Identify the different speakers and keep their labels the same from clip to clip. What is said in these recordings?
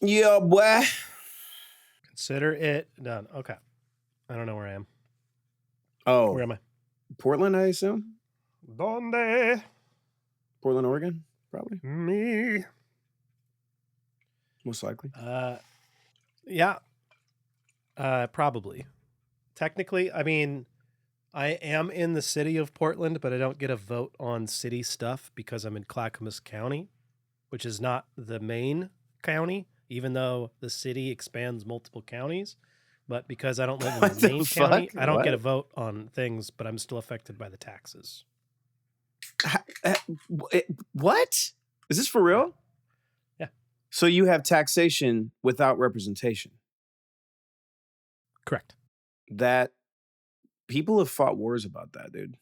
Speaker 1: Yeah, boy.
Speaker 2: Consider it done. Okay. I don't know where I am.
Speaker 1: Oh.
Speaker 2: Where am I?
Speaker 1: Portland, I assume?
Speaker 2: Donde?
Speaker 1: Portland, Oregon, probably.
Speaker 2: Me.
Speaker 1: Most likely.
Speaker 2: Yeah. Probably. Technically, I mean, I am in the city of Portland, but I don't get a vote on city stuff because I'm in Clackamas County, which is not the main county, even though the city expands multiple counties. But because I don't live in the main county, I don't get a vote on things, but I'm still affected by the taxes.
Speaker 1: What? Is this for real?
Speaker 2: Yeah.
Speaker 1: So you have taxation without representation?
Speaker 2: Correct.
Speaker 1: That people have fought wars about that, dude.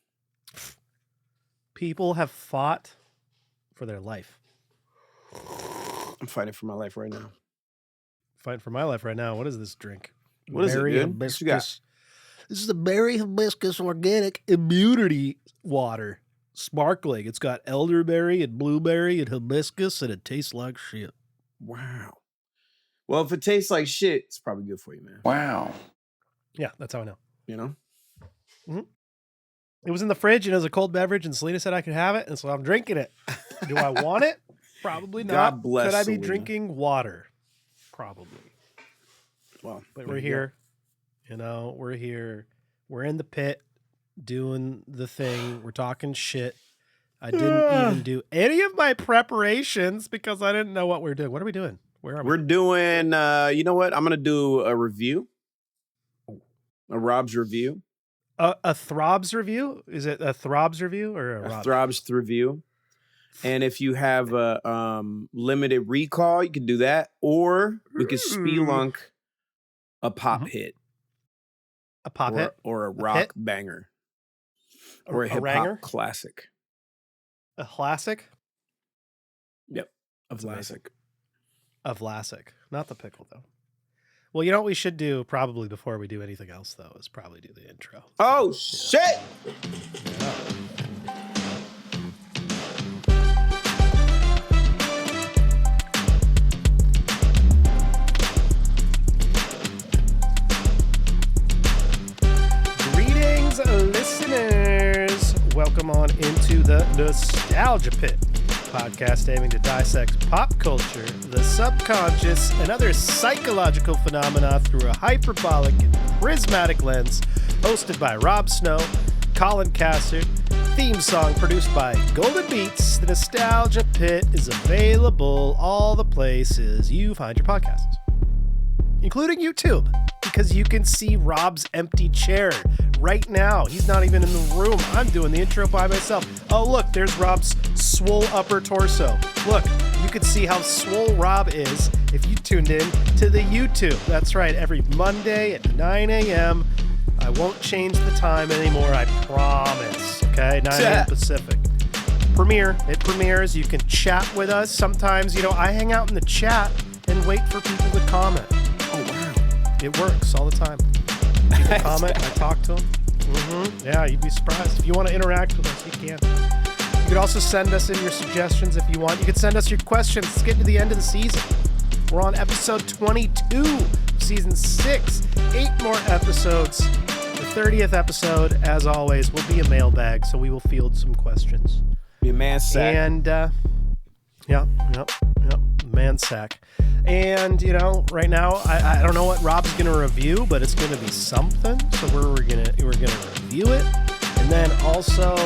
Speaker 2: People have fought for their life.
Speaker 1: I'm fighting for my life right now.
Speaker 2: Fighting for my life right now. What is this drink?
Speaker 1: What is it, dude?
Speaker 2: Hibiscus. What you got? This is the Berry Hibiscus Organic Immunity Water. Sparkling. It's got elderberry and blueberry and hibiscus, and it tastes like shit.
Speaker 1: Wow. Well, if it tastes like shit, it's probably good for you, man.
Speaker 3: Wow.
Speaker 2: Yeah, that's how I know.
Speaker 1: You know?
Speaker 2: Mm-hmm. It was in the fridge, and it was a cold beverage, and Selena said I could have it, and so I'm drinking it. Do I want it? Probably not.
Speaker 1: God bless
Speaker 2: Could I be
Speaker 1: Selena.
Speaker 2: drinking water? Probably.
Speaker 1: Well,
Speaker 2: but we're here. You know, we're here. We're in the pit doing the thing. We're talking shit. I didn't even do any of my preparations because I didn't know what we were doing. What are we doing? Where are we?
Speaker 1: We're doing, you know what? I'm going to do a review. A Rob's review.
Speaker 2: A Throbs review? Is it a Throbs review or a
Speaker 1: Throbs review? And if you have a limited recall, you can do that. Or we could spelunk a pop hit.
Speaker 2: A pop hit?
Speaker 1: Or a rock
Speaker 2: hit?
Speaker 1: banger. Or a hip-hop classic.
Speaker 2: A classic?
Speaker 1: Yep. A classic.
Speaker 2: A Vlasic. Not the pickle, though. Well, you know what we should do probably before we do anything else, though, is probably do the intro.
Speaker 1: Oh, shit!
Speaker 2: Yeah. Greetings, listeners. Welcome on into the Nostalgia Pit, podcast aiming to dissect pop culture, the subconscious, and other psychological phenomena through a hyperbolic and prismatic lens, hosted by Rob Snow, Colin Casser, theme song produced by Golden Beats. The Nostalgia Pit is available all the places you find your podcasts, including YouTube, because you can see Rob's empty chair right now. He's not even in the room. I'm doing the intro by myself. Oh, look, there's Rob's swole upper torso. Look, you can see how swole Rob is if you tuned in to the YouTube. That's right, every Monday at 9 a.m. I won't change the time anymore, I promise. Okay, 9 a.m. Pacific. It premieres. You can chat with us. Sometimes, you know, I hang out in the chat and wait for people to comment.
Speaker 1: Oh, wow.
Speaker 2: It works all the time. People comment, I talk to them. Mm-hmm. Yeah, you'd be surprised. If you want to interact with us, you can. You could also send us in your suggestions if you want. You could send us your questions. Let's get to the end of the season. We're on episode 22 of season 6. 8 more episodes. The 30th episode, as always, will be a mailbag, so we will field some questions.
Speaker 1: Be a man sack.
Speaker 2: And, yep, man sack. And, you know, right now, I don't know what Rob's going to review, but it's going to be something. So we're gonna review it. And then also,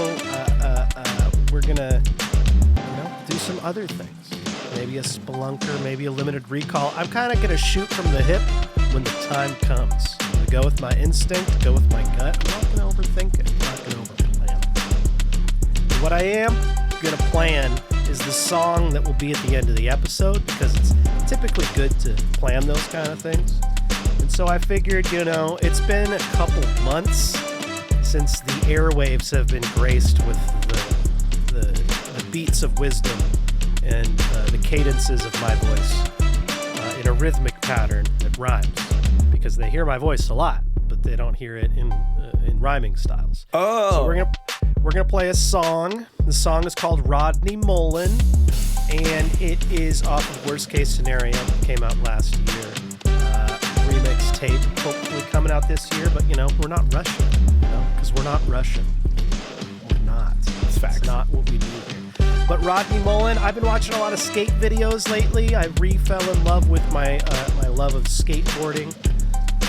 Speaker 2: we're going to, you know, do some other things. Maybe a spelunker, maybe a limited recall. I'm kind of going to shoot from the hip when the time comes. I'm going to go with my instinct, go with my gut. I'm not going to overthink it. I'm not going to overplan it. What I am going to plan is the song that will be at the end of the episode, because it's typically good to plan those kind of things. And so I figured, you know, it's been a couple months since the airwaves have been graced with the beats of wisdom and the cadences of my voice in a rhythmic pattern that rhymes, because they hear my voice a lot, but they don't hear it in rhyming styles.
Speaker 1: Oh.
Speaker 2: So we're gonna play a song. The song is called Rodney Mullen, and it is off of Worst Case Scenario. Came out last year. Remix tape, hopefully coming out this year, but we're not rushing, because we're not Russian. We're not.
Speaker 1: It's facts.
Speaker 2: It's not what we do here. But Rodney Mullen, I've been watching a lot of skate videos lately. I fell in love with my love of skateboarding,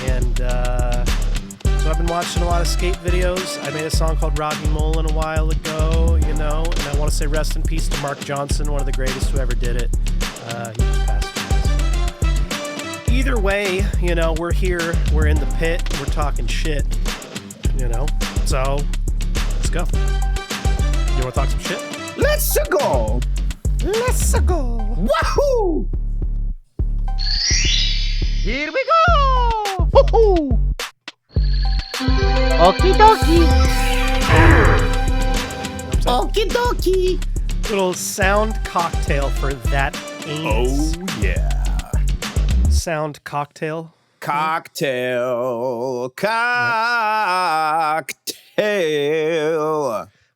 Speaker 2: and so I've been watching a lot of skate videos. I made a song called Rodney Mullen a while ago, and I want to say rest in peace to Mark Johnson, one of the greatest who ever did it. He just passed away. Either way, we're here, we're in the pit, we're talking shit, so let's go. You want to talk some shit?
Speaker 1: Let's go!
Speaker 2: Let's go!
Speaker 1: Wahoo!
Speaker 3: Here we go! Woohoo! Okie dokie! Okie dokie!
Speaker 2: Little sound cocktail for that anus.
Speaker 1: Oh, yeah.
Speaker 2: Sound cocktail.
Speaker 1: Cocktail.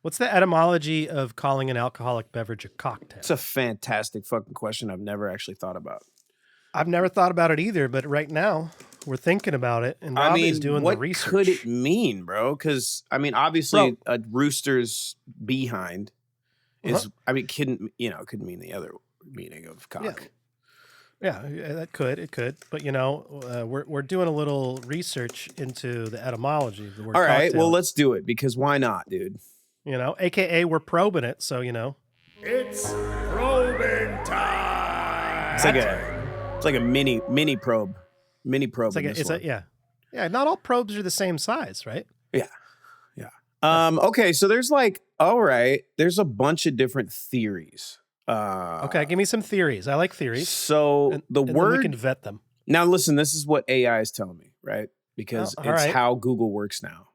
Speaker 2: What's the etymology of calling an alcoholic beverage a cocktail?
Speaker 1: It's a fantastic fucking question I've never actually thought about.
Speaker 2: I've never thought about it either, but right now we're thinking about it, and Robbie is doing the research.
Speaker 1: What could it mean, bro? Because, obviously a rooster's behind is, it couldn't mean the other meaning of cock.
Speaker 2: Yeah, it could. But, we're doing a little research into the etymology of the word
Speaker 1: All right,
Speaker 2: cocktail.
Speaker 1: well, let's do it, because why not, dude?
Speaker 2: AKA we're probing it, so,
Speaker 4: It's probing time.
Speaker 1: It's like a mini probe. Mini probe.
Speaker 2: Yeah, not all probes are the same size, right?
Speaker 1: Yeah. Okay, so there's there's a bunch of different theories.
Speaker 2: Okay, give me some theories. I like theories.
Speaker 1: So
Speaker 2: and
Speaker 1: word,
Speaker 2: then we can vet them.
Speaker 1: Now listen, this is what AI is telling me, right? Because it's how Google works now.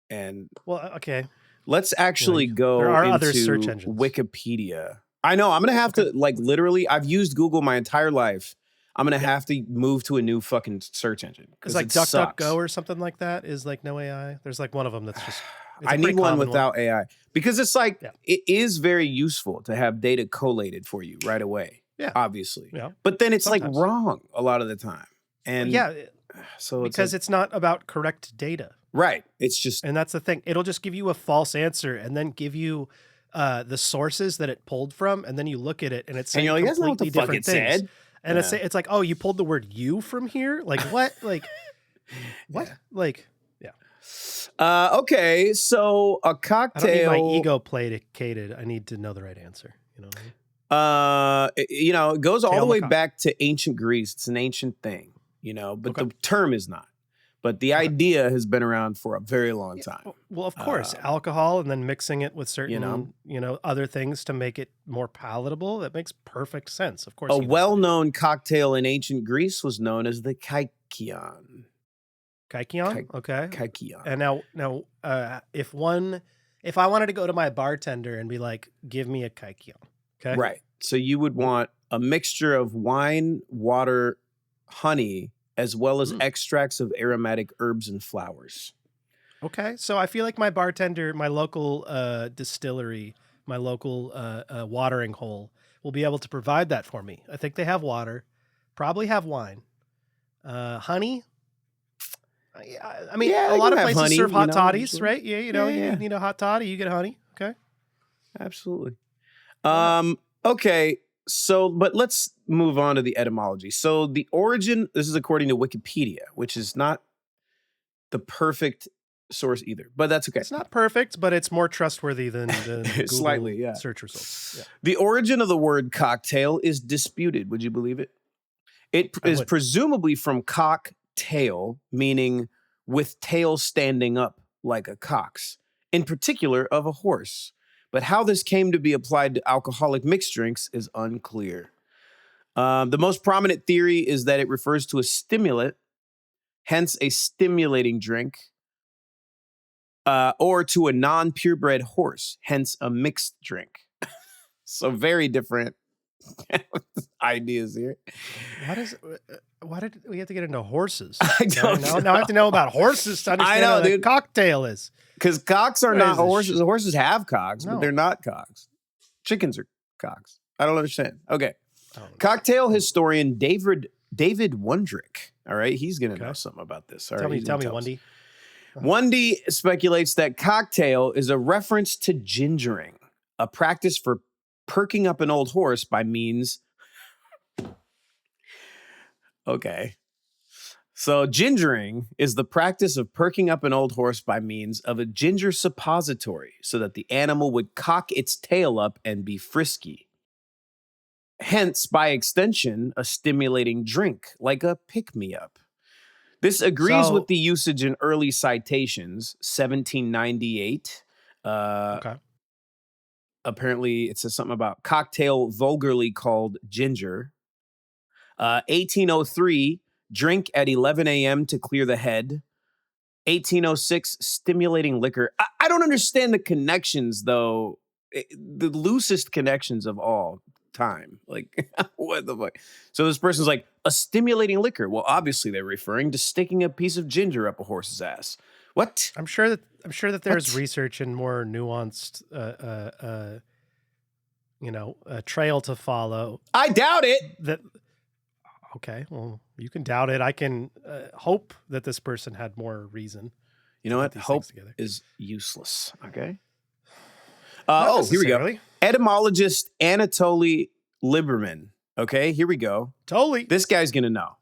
Speaker 1: And
Speaker 2: okay.
Speaker 1: Let's actually go
Speaker 2: there are
Speaker 1: into
Speaker 2: other search engines.
Speaker 1: Wikipedia. I know, I'm going to have to literally, I've used Google my entire life. I'm going to have to move to a new fucking search engine.
Speaker 2: It's like DuckDuckGo or something like that is like no AI. There's like one of them that's just.
Speaker 1: I need one without AI because it's it is very useful to have data collated for you right away.
Speaker 2: Yeah.
Speaker 1: Obviously.
Speaker 2: Yeah.
Speaker 1: But then it's wrong a lot of the time. And so
Speaker 2: because it's not about correct data.
Speaker 1: Right. It's just.
Speaker 2: And that's the thing. It'll just give you a false answer and then give you the sources that it pulled from. And then you look at it and it's saying completely different things.
Speaker 1: Said.
Speaker 2: And it's like, oh, you pulled the word you from here? Like what? Like what? Like, yeah.
Speaker 1: Okay, so a cocktail.
Speaker 2: I don't need my ego placated. I need to know the right answer. You know what I mean?
Speaker 1: It goes all the way back to ancient Greece. It's an ancient thing, but the term is not. But the idea has been around for a very long time.
Speaker 2: Well, of course, alcohol and then mixing it with certain, other things to make it more palatable. That makes perfect sense. Of course,
Speaker 1: a well-known cocktail in ancient Greece was known as the kykeon.
Speaker 2: Kykeon? Okay.
Speaker 1: Kykeon.
Speaker 2: And now, if I wanted to go to my bartender and be like, give me a kykeon. Okay.
Speaker 1: Right. So you would want a mixture of wine, water, honey, as well as extracts of aromatic herbs and flowers.
Speaker 2: Okay. So I feel like my bartender, my local distillery, my local watering hole will be able to provide that for me. I think they have water, probably have wine, honey. I mean, a lot of places honey, serve hot toddies, right? Yeah, you need a hot toddy, you get honey. Okay.
Speaker 1: Absolutely. Okay. So, but let's move on to the etymology. So the origin, this is according to Wikipedia, which is not the perfect source either, but that's okay.
Speaker 2: It's not perfect, but it's more trustworthy than Google
Speaker 1: slightly,
Speaker 2: search results. Yeah.
Speaker 1: The origin of the word cocktail is disputed. Would you believe it? It is presumably from cock tail, meaning with tail standing up like a cock's, in particular of a horse. But how this came to be applied to alcoholic mixed drinks is unclear. The most prominent theory is that it refers to a stimulant, hence a stimulating drink, or to a non-purebred horse, hence a mixed drink. So very different ideas here.
Speaker 2: Why did we have to get into horses?
Speaker 1: I don't know.
Speaker 2: Now I have to know about horses to understand what a cocktail is.
Speaker 1: Because cocks are not horses. Horses have cocks, but they're not cocks. Chickens are cocks. I don't understand. Okay. Cocktail historian David Wondrick. All right. He's going to know something about this. All right.
Speaker 2: Tell me, Wendy.
Speaker 1: Wendy speculates that cocktail is a reference to gingering, a practice for perking up an old horse by means. Okay. So gingering is the practice of perking up an old horse by means of a ginger suppository so that the animal would cock its tail up and be frisky. Hence, by extension, a stimulating drink, like a pick-me-up. This agrees with the usage in early citations, 1798. Apparently, it says something about cocktail vulgarly called ginger. 1803, drink at 11 a.m. to clear the head. 1806, stimulating liquor. I don't understand the connections, though. The loosest connections of all time. Like, what the fuck? So this person's like, a stimulating liquor. Well, obviously they're referring to sticking a piece of ginger up a horse's ass. What?
Speaker 2: I'm sure that there's research and more nuanced, a trail to follow.
Speaker 1: I doubt it.
Speaker 2: Okay, well, you can doubt it. I can hope that this person had more reason.
Speaker 1: You know what? Hope is useless. Okay.
Speaker 2: Here
Speaker 1: we go. Etymologist Anatoly Liberman. Okay, here we go.
Speaker 2: Toly.
Speaker 1: This guy's going to know.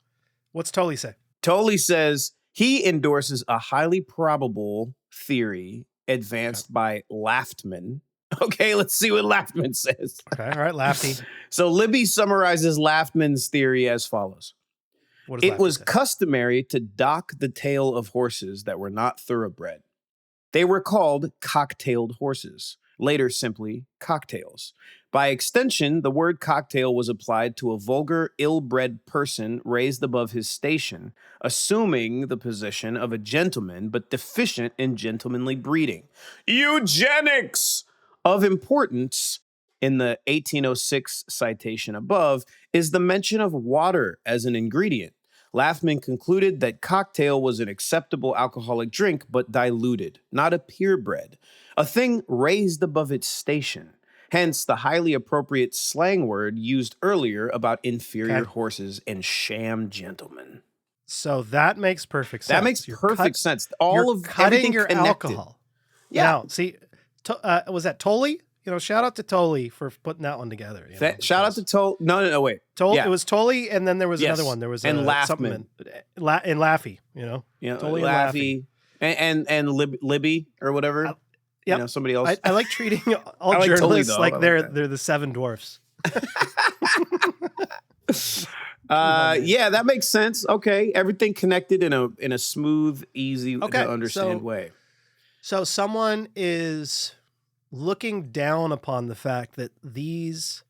Speaker 2: What's Toly say?
Speaker 1: Toly says he endorses a highly probable theory advanced by Laftman. Okay, let's see what Laftman says.
Speaker 2: Okay, all right, Lafty.
Speaker 1: So Libby summarizes Laftman's theory as follows. It was customary to dock the tail of horses that were not thoroughbred. They were called cocktailed horses, later simply cocktails. By extension, the word cocktail was applied to a vulgar, ill-bred person raised above his station, assuming the position of a gentleman but deficient in gentlemanly breeding. Eugenics! Of importance, in the 1806 citation above, is the mention of water as an ingredient. Laftman concluded that cocktail was an acceptable alcoholic drink, but diluted, not a purebred, a thing raised above its station. Hence, the highly appropriate slang word used earlier about inferior horses and sham gentlemen.
Speaker 2: So that makes perfect sense.
Speaker 1: That makes perfect sense. All of
Speaker 2: cutting your
Speaker 1: connected.
Speaker 2: alcohol. Yeah. Now, see, was that Toly? Shout out to Toly for putting that one together.
Speaker 1: Shout out to Toly. No, wait.
Speaker 2: It was Toly, and then there was another one. There was
Speaker 1: and Laffman.
Speaker 2: And Laffy,
Speaker 1: Toly Laffy. And Libby or whatever. Somebody else.
Speaker 2: I like treating all journalists like they're the seven dwarfs.
Speaker 1: Yeah, that makes sense. Okay, everything connected in a smooth, easy to understand way.
Speaker 2: So someone is looking down upon the fact that these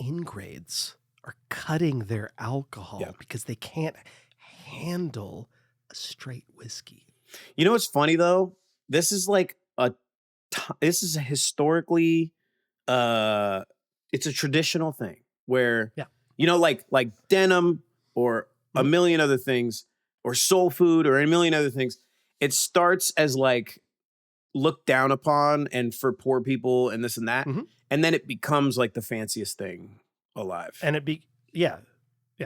Speaker 2: ingrades are cutting their alcohol because they can't handle a straight whiskey.
Speaker 1: You know what's funny though? This is like this is a historically, it's a traditional thing where, like denim or a million other things or soul food or a million other things. It starts as like looked down upon and for poor people and this and that. Mm-hmm. And then it becomes like the fanciest thing alive.
Speaker 2: And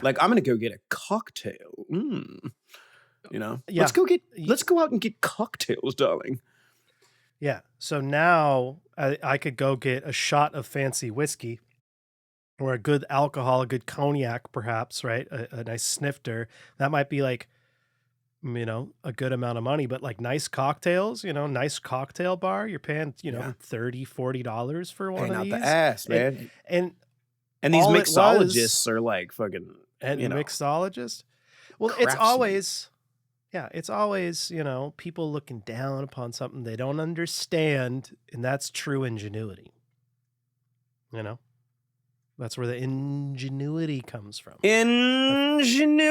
Speaker 1: like I'm going to go get a cocktail. Let's go out and get cocktails, darling.
Speaker 2: Yeah. So now I could go get a shot of fancy whiskey or a good alcohol, a good cognac, perhaps, right? A nice snifter. That might be like, a good amount of money, but like nice cocktails, nice cocktail bar, you're paying, $30, $40 for one of these.
Speaker 1: Out the ass, man.
Speaker 2: And
Speaker 1: these mixologists are like fucking,
Speaker 2: mixologists. Well, it's always, people looking down upon something they don't understand, and that's true ingenuity. That's where the ingenuity comes from.
Speaker 1: Ingenuity.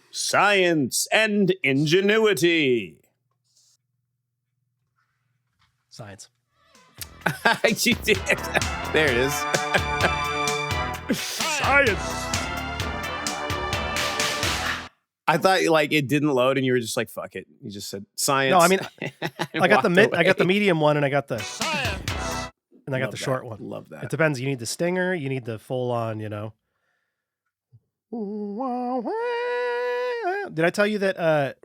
Speaker 1: Science and ingenuity.
Speaker 2: Science.
Speaker 1: You did. There it is.
Speaker 2: Science.
Speaker 1: I thought like it didn't load and you were just like, fuck it. You just said science.
Speaker 2: No, I mean, I got the medium one and I got the science. And I got the short one.
Speaker 1: Love that.
Speaker 2: It depends. You need the stinger. You need the full on, Did I tell you that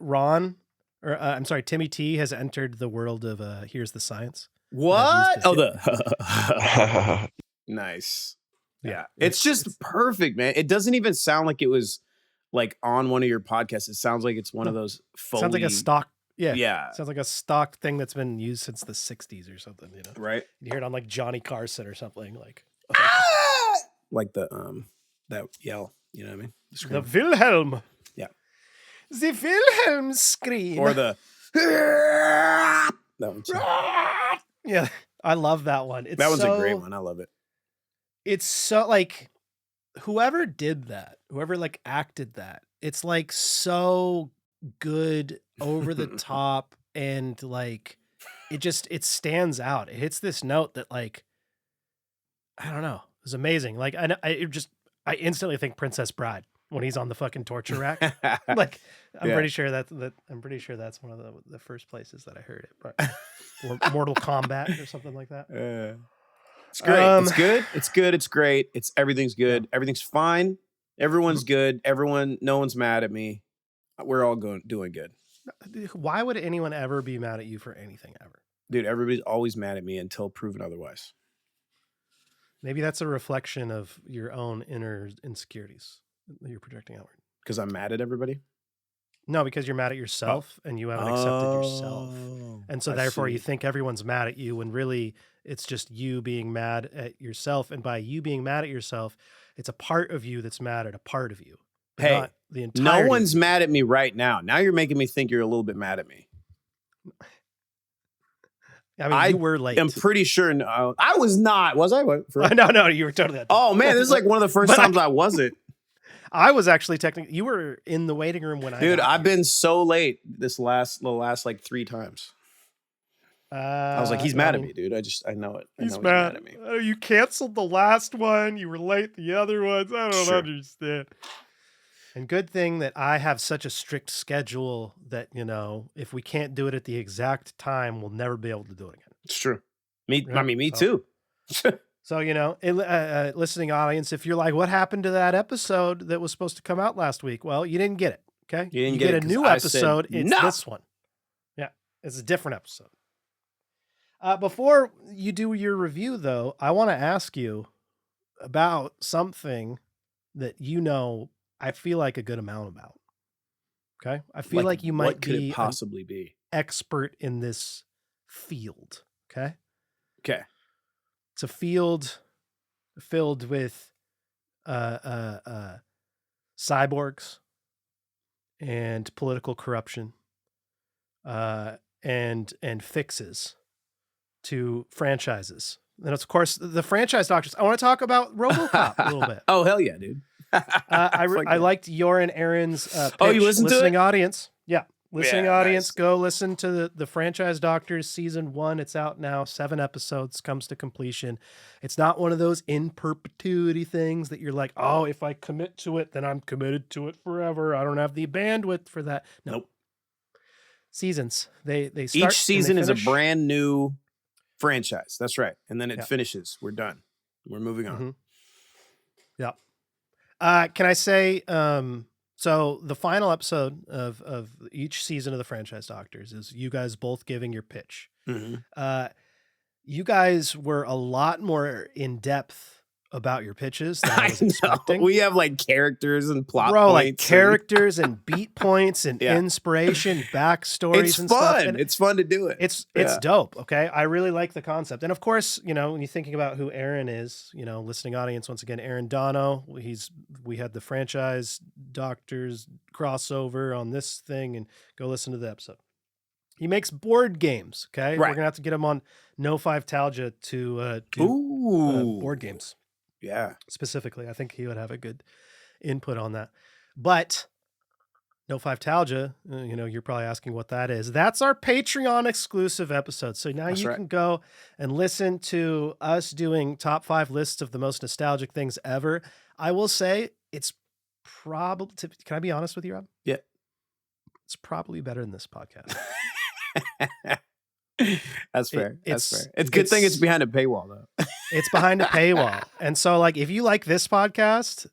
Speaker 2: Timmy T has entered the world of Here's the Science?
Speaker 1: What? Nice. Yeah. It's just perfect, man. It doesn't even sound like it was like on one of your podcasts. It sounds like it's one of those Foley.
Speaker 2: Sounds like a stock. Yeah.
Speaker 1: Yeah.
Speaker 2: Sounds like a stock thing that's been used since the 60s or something,
Speaker 1: Right.
Speaker 2: You hear it on like Johnny Carson or something like.
Speaker 1: Like the that yell, you know what I mean?
Speaker 2: The Wilhelm.
Speaker 1: Yeah.
Speaker 2: The Wilhelm scream.
Speaker 1: Or the that one too.
Speaker 2: Yeah, I love that one.
Speaker 1: That one's a great one. I love it.
Speaker 2: It's so like whoever did that, whoever like acted that, it's like so good, over the top, and like it stands out. It hits this note that like I don't know. It was amazing. Like I instantly think Princess Bride when he's on the fucking torture rack. Like I'm pretty sure that's one of the first places that I heard it. But or Mortal Kombat or something like that.
Speaker 1: It's great. It's good. It's good. It's great. Everything's good. Everything's fine. Everyone's good. No one's mad at me. We're all doing good.
Speaker 2: Why would anyone ever be mad at you for anything ever?
Speaker 1: Dude, everybody's always mad at me until proven otherwise.
Speaker 2: Maybe that's a reflection of your own inner insecurities that you're projecting outward.
Speaker 1: Because I'm mad at everybody?
Speaker 2: No, because you're mad at yourself and you haven't accepted yourself. And so therefore you think everyone's mad at you when really it's just you being mad at yourself. And by you being mad at yourself, it's a part of you that's mad at a part of you.
Speaker 1: Hey,
Speaker 2: not the entirety.
Speaker 1: No one's mad at me right now. Now you're making me think you're a little bit mad at me.
Speaker 2: I mean, you were late.
Speaker 1: I'm pretty sure. No, I was not. Was I?
Speaker 2: No, you were totally.
Speaker 1: Oh man, this is like one of the first times I wasn't.
Speaker 2: I was actually technically. You were in the waiting room when
Speaker 1: Dude, I've been so late the last like 3 times. I was like, he's mad at me, dude. I know it. He's mad at me.
Speaker 2: Oh, you canceled the last one. You were late the other ones. I don't understand. And good thing that I have such a strict schedule that, if we can't do it at the exact time, we'll never be able to do it again.
Speaker 1: It's true. Me too.
Speaker 2: So, listening audience, if you're like, what happened to that episode that was supposed to come out last week? Well, you didn't get it. Okay.
Speaker 1: You didn't get
Speaker 2: a new episode. It's this one. Yeah. It's a different episode. Before you do your review, though, I want to ask you about something that I feel like a good amount about. Okay. I feel like you might
Speaker 1: what could it possibly be
Speaker 2: expert in this field. Okay.
Speaker 1: Okay.
Speaker 2: It's a field filled with cyborgs and political corruption and fixes to franchises. And of course, the franchise doctors. I want to talk about RoboCop a little bit.
Speaker 1: Oh, hell yeah, dude.
Speaker 2: I liked your and Aaron's pitch.
Speaker 1: Oh, you listened to it?
Speaker 2: Listening audience. Yeah. Listening audience,
Speaker 1: nice.
Speaker 2: Go listen to the Franchise Doctors season 1. It's out now. 7 episodes, comes to completion. It's not one of those in perpetuity things that you're like, oh, if I commit to it, then I'm committed to it forever. I don't have the bandwidth for that. No.
Speaker 1: Nope.
Speaker 2: Seasons. They start.
Speaker 1: Each season is a brand new franchise. That's right. And then it finishes. We're done. We're moving on.
Speaker 2: Mm-hmm. Yeah. Can I say, so the final episode of each season of the Franchise Doctors is you guys both giving your pitch.
Speaker 1: Mm-hmm.
Speaker 2: You guys were a lot more in depth about your pitches than I was expecting.
Speaker 1: We have like characters and plot
Speaker 2: points.
Speaker 1: like
Speaker 2: characters and beat points and inspiration, backstories.
Speaker 1: It's
Speaker 2: and
Speaker 1: fun.
Speaker 2: Stuff. And
Speaker 1: it's fun to do it.
Speaker 2: It's dope. Okay. I really like the concept. And of course, when you're thinking about who Aaron is, listening audience, once again, Aaron Dono, we had the Franchise Doctors crossover on this thing, and go listen to the episode. He makes board games. Okay. Right. We're going to have to get him on No 5 Talja to do board games.
Speaker 1: Yeah.
Speaker 2: Specifically, I think he would have a good input on that. But No 5 Talja, you're probably asking what that is. That's our Patreon exclusive episode. So now you can go and listen to us doing top 5 lists of the most nostalgic things ever. I will say it's probably, can I be honest with you, Rob?
Speaker 1: Yeah.
Speaker 2: It's probably better than this podcast.
Speaker 1: That's fair. That's fair. It's a good thing it's behind a paywall, though.
Speaker 2: It's behind a paywall. And so, like, if you like this podcast,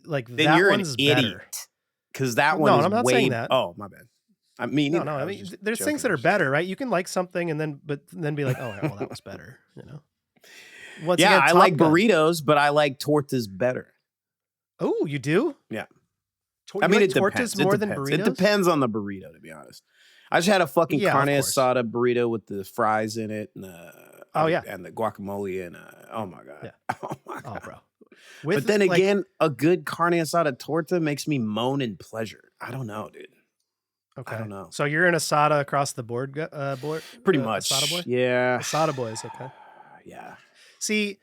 Speaker 2: like,
Speaker 1: then
Speaker 2: that
Speaker 1: you're
Speaker 2: one's
Speaker 1: an idiot. Because that one is
Speaker 2: I'm not saying that.
Speaker 1: Oh, my bad. I mean,
Speaker 2: no. I mean, there's things that are better, right? You can like something and then be like, oh, well, that was better, you know? Once again,
Speaker 1: I like burritos, but I like tortas better.
Speaker 2: Oh, you do?
Speaker 1: Yeah.
Speaker 2: I mean, it tortas more than burritos?
Speaker 1: It depends on the burrito, to be honest. I just had a fucking carne asada burrito with the fries in it and and the guacamole and oh my god.
Speaker 2: Yeah.
Speaker 1: Oh my god.
Speaker 2: Oh, bro.
Speaker 1: But then again, a good carne asada torta makes me moan in pleasure. I don't know, dude.
Speaker 2: Okay.
Speaker 1: I don't know.
Speaker 2: So you're an asada across the board,
Speaker 1: pretty much.
Speaker 2: Asada boy?
Speaker 1: Yeah.
Speaker 2: Asada boys, okay.
Speaker 1: Yeah.
Speaker 2: See,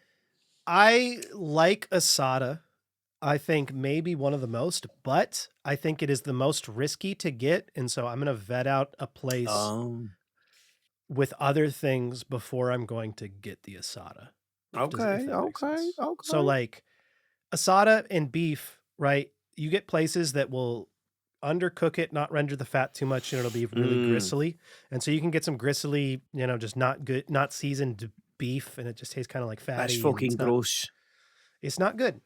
Speaker 2: I like asada. I think maybe one of the most, but I think it is the most risky to get. And so I'm going to vet out a place with other things before I'm going to get the asada.
Speaker 1: Okay.
Speaker 2: So like asada and beef, right? You get places that will undercook it, not render the fat too much, and it'll be really gristly. And so you can get some gristly, just not good, not seasoned beef, and it just tastes kind of like fatty.
Speaker 1: That's fucking gross.
Speaker 2: It's not good.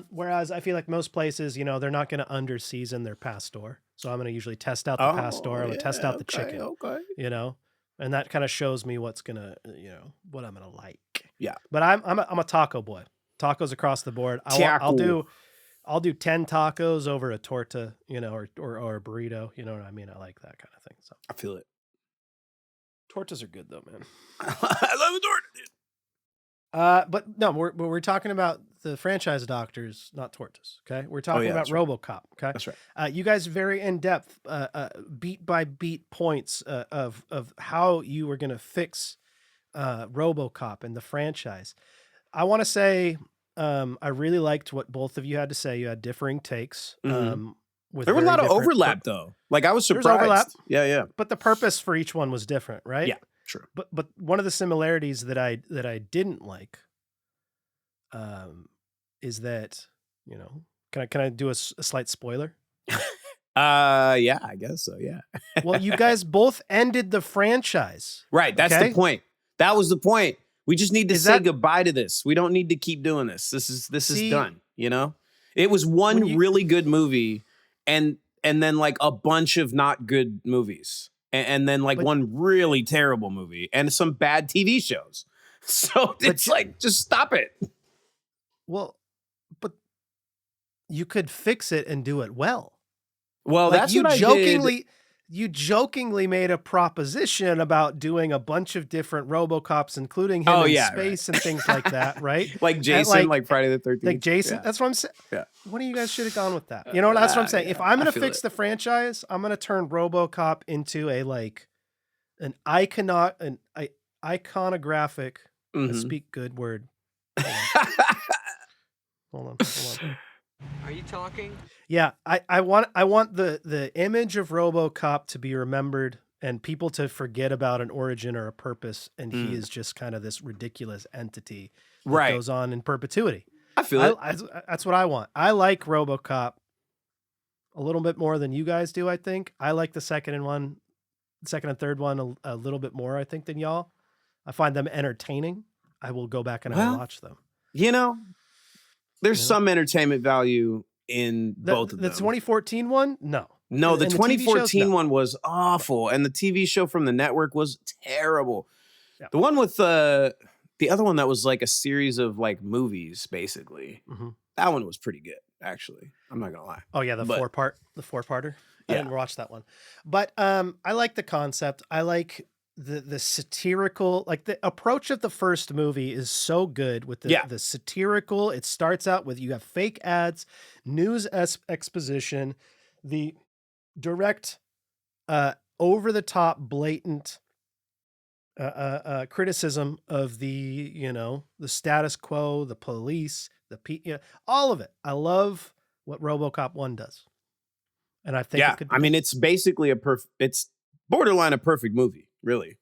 Speaker 2: Whereas I feel like most places, they're not going to under season their pastor. So I'm going to usually test out the pastor. I'm going to test out the chicken. Okay. And that kind of shows me what's going to, what I'm going to like.
Speaker 1: Yeah.
Speaker 2: But I'm a taco boy. Tacos across the board. I'll do 10 tacos over a torta, or a burrito. You know what I mean? I like that kind of thing. So
Speaker 1: I feel it.
Speaker 2: Tortas are good though, man.
Speaker 1: I love a torta, dude.
Speaker 2: But no, we're talking about the franchise doctors, not tortas. Okay, we're talking about RoboCop. Okay,
Speaker 1: that's right.
Speaker 2: You guys very in depth, beat by beat points of how you were going to fix RoboCop and the franchise. I want to say I really liked what both of you had to say. You had differing takes.
Speaker 1: There was a lot of overlap, though. Like I was surprised.
Speaker 2: There's overlap.
Speaker 1: Yeah.
Speaker 2: But the purpose for each one was different, right?
Speaker 1: Yeah. True.
Speaker 2: But one of the similarities that I didn't like is that, can I do a slight spoiler?
Speaker 1: Yeah, I guess so. Yeah.
Speaker 2: Well, you guys both ended the franchise.
Speaker 1: Right. That's the point. That was the point. We just need to say goodbye to this. We don't need to keep doing this. This is done. It was one really good movie and then like a bunch of not good movies. And then like one really terrible movie and some bad TV shows. So it's like, just stop it.
Speaker 2: Well, but you could fix it and do it well.
Speaker 1: Well,
Speaker 2: like
Speaker 1: that's what I did.
Speaker 2: You jokingly made a proposition about doing a bunch of different RoboCops, including him in space and things like that, right?
Speaker 1: Like Jason, like Friday the 13th.
Speaker 2: Like Jason,
Speaker 1: yeah.
Speaker 2: That's what I'm saying.
Speaker 1: Yeah.
Speaker 2: One of you guys should have gone with that. That's what I'm saying. If I'm going to fix the franchise, I'm going to turn RoboCop into an iconographic, speak good word. Hold on.
Speaker 5: Are you talking?
Speaker 2: Yeah, I want the image of RoboCop to be remembered and people to forget about an origin or a purpose, and he is just kind of this ridiculous entity that goes on in perpetuity.
Speaker 1: I feel it.
Speaker 2: That's what I want. I like RoboCop a little bit more than you guys do, I think. I like the second and third one a little bit more, I think, than y'all. I find them entertaining. I will go back and I'll watch them.
Speaker 1: There's some entertainment value in both of them.
Speaker 2: The 2014 one? No.
Speaker 1: No, the 2014 one was awful. And the TV show from the network was terrible. Yeah. The one with the other one that was like a series of like movies, basically. That one was pretty good, actually. I'm not going to lie.
Speaker 2: Oh, yeah, the four-parter. I didn't watch that one. But I like the concept. I like the satirical, like the approach of the first movie is so good with the satirical. It starts out with, you have fake ads, news exposition, the direct, over the top, blatant criticism of the status quo, the police, all of it. I love what RoboCop 1 does. And I think
Speaker 1: it's basically it's borderline a perfect movie. Really?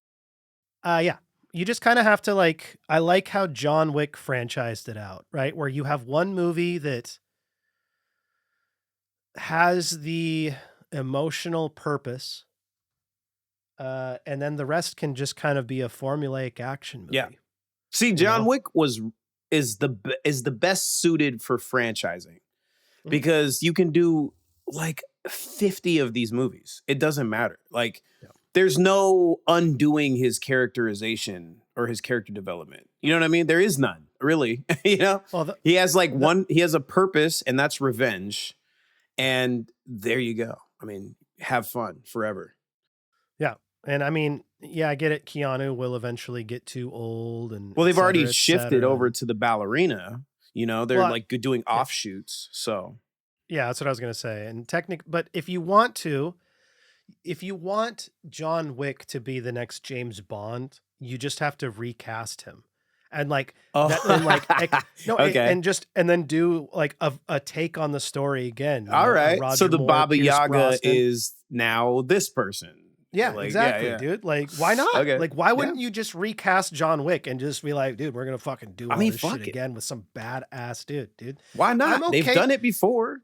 Speaker 2: Yeah. You just kind of have to I like how John Wick franchised it out, right? Where you have one movie that has the emotional purpose and then the rest can just kind of be a formulaic action movie.
Speaker 1: Yeah. See, John Wick is the best suited for franchising because you can do like 50 of these movies. It doesn't matter. Like there's no undoing his characterization or his character development. You know what I mean? There is none, really. You know? Well, he has he has a purpose, and that's revenge. And there you go. I mean, have fun forever.
Speaker 2: Yeah. And I mean, yeah, I get it. Keanu will eventually get too old, and
Speaker 1: well, they've already shifted over to the ballerina. You know, they're like doing offshoots. So
Speaker 2: yeah, that's what I was gonna say. And but if you want John Wick to be the next James Bond, you just have to recast him, and like and then do like a take on the story again.
Speaker 1: All right, so the Baba Yaga is now this person.
Speaker 2: Yeah, like, exactly, dude. Like, why not? Okay. Like, why wouldn't you just recast John Wick and just be like, dude, we're gonna fucking do all this shit again with some badass dude?
Speaker 1: Why not? They've done it before.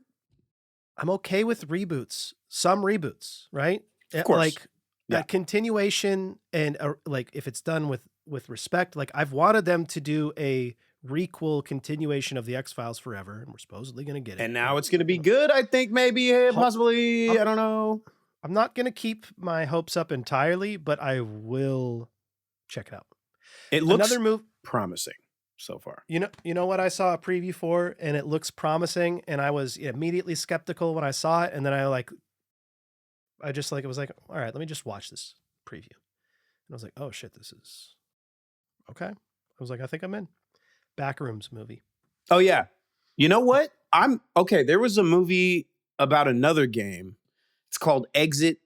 Speaker 2: I'm okay with reboots. Some reboots, right?
Speaker 1: Of course.
Speaker 2: Like that continuation, and like if it's done with respect. Like I've wanted them to do a requel continuation of the X-Files forever, and we're supposedly gonna get it.
Speaker 1: And now it's gonna be good. I think maybe, possibly. I don't know.
Speaker 2: I'm not going to keep my hopes up entirely, but I will check it out.
Speaker 1: It looks promising so far.
Speaker 2: You know what I saw a preview for, and it looks promising, and I was immediately skeptical when I saw it, and then I was like, all right, let me just watch this preview. And I was like, oh shit, this is okay. I was like, I think I'm in. Backrooms movie.
Speaker 1: Oh yeah. You know what? I'm okay. There was a movie about another game. It's called Exit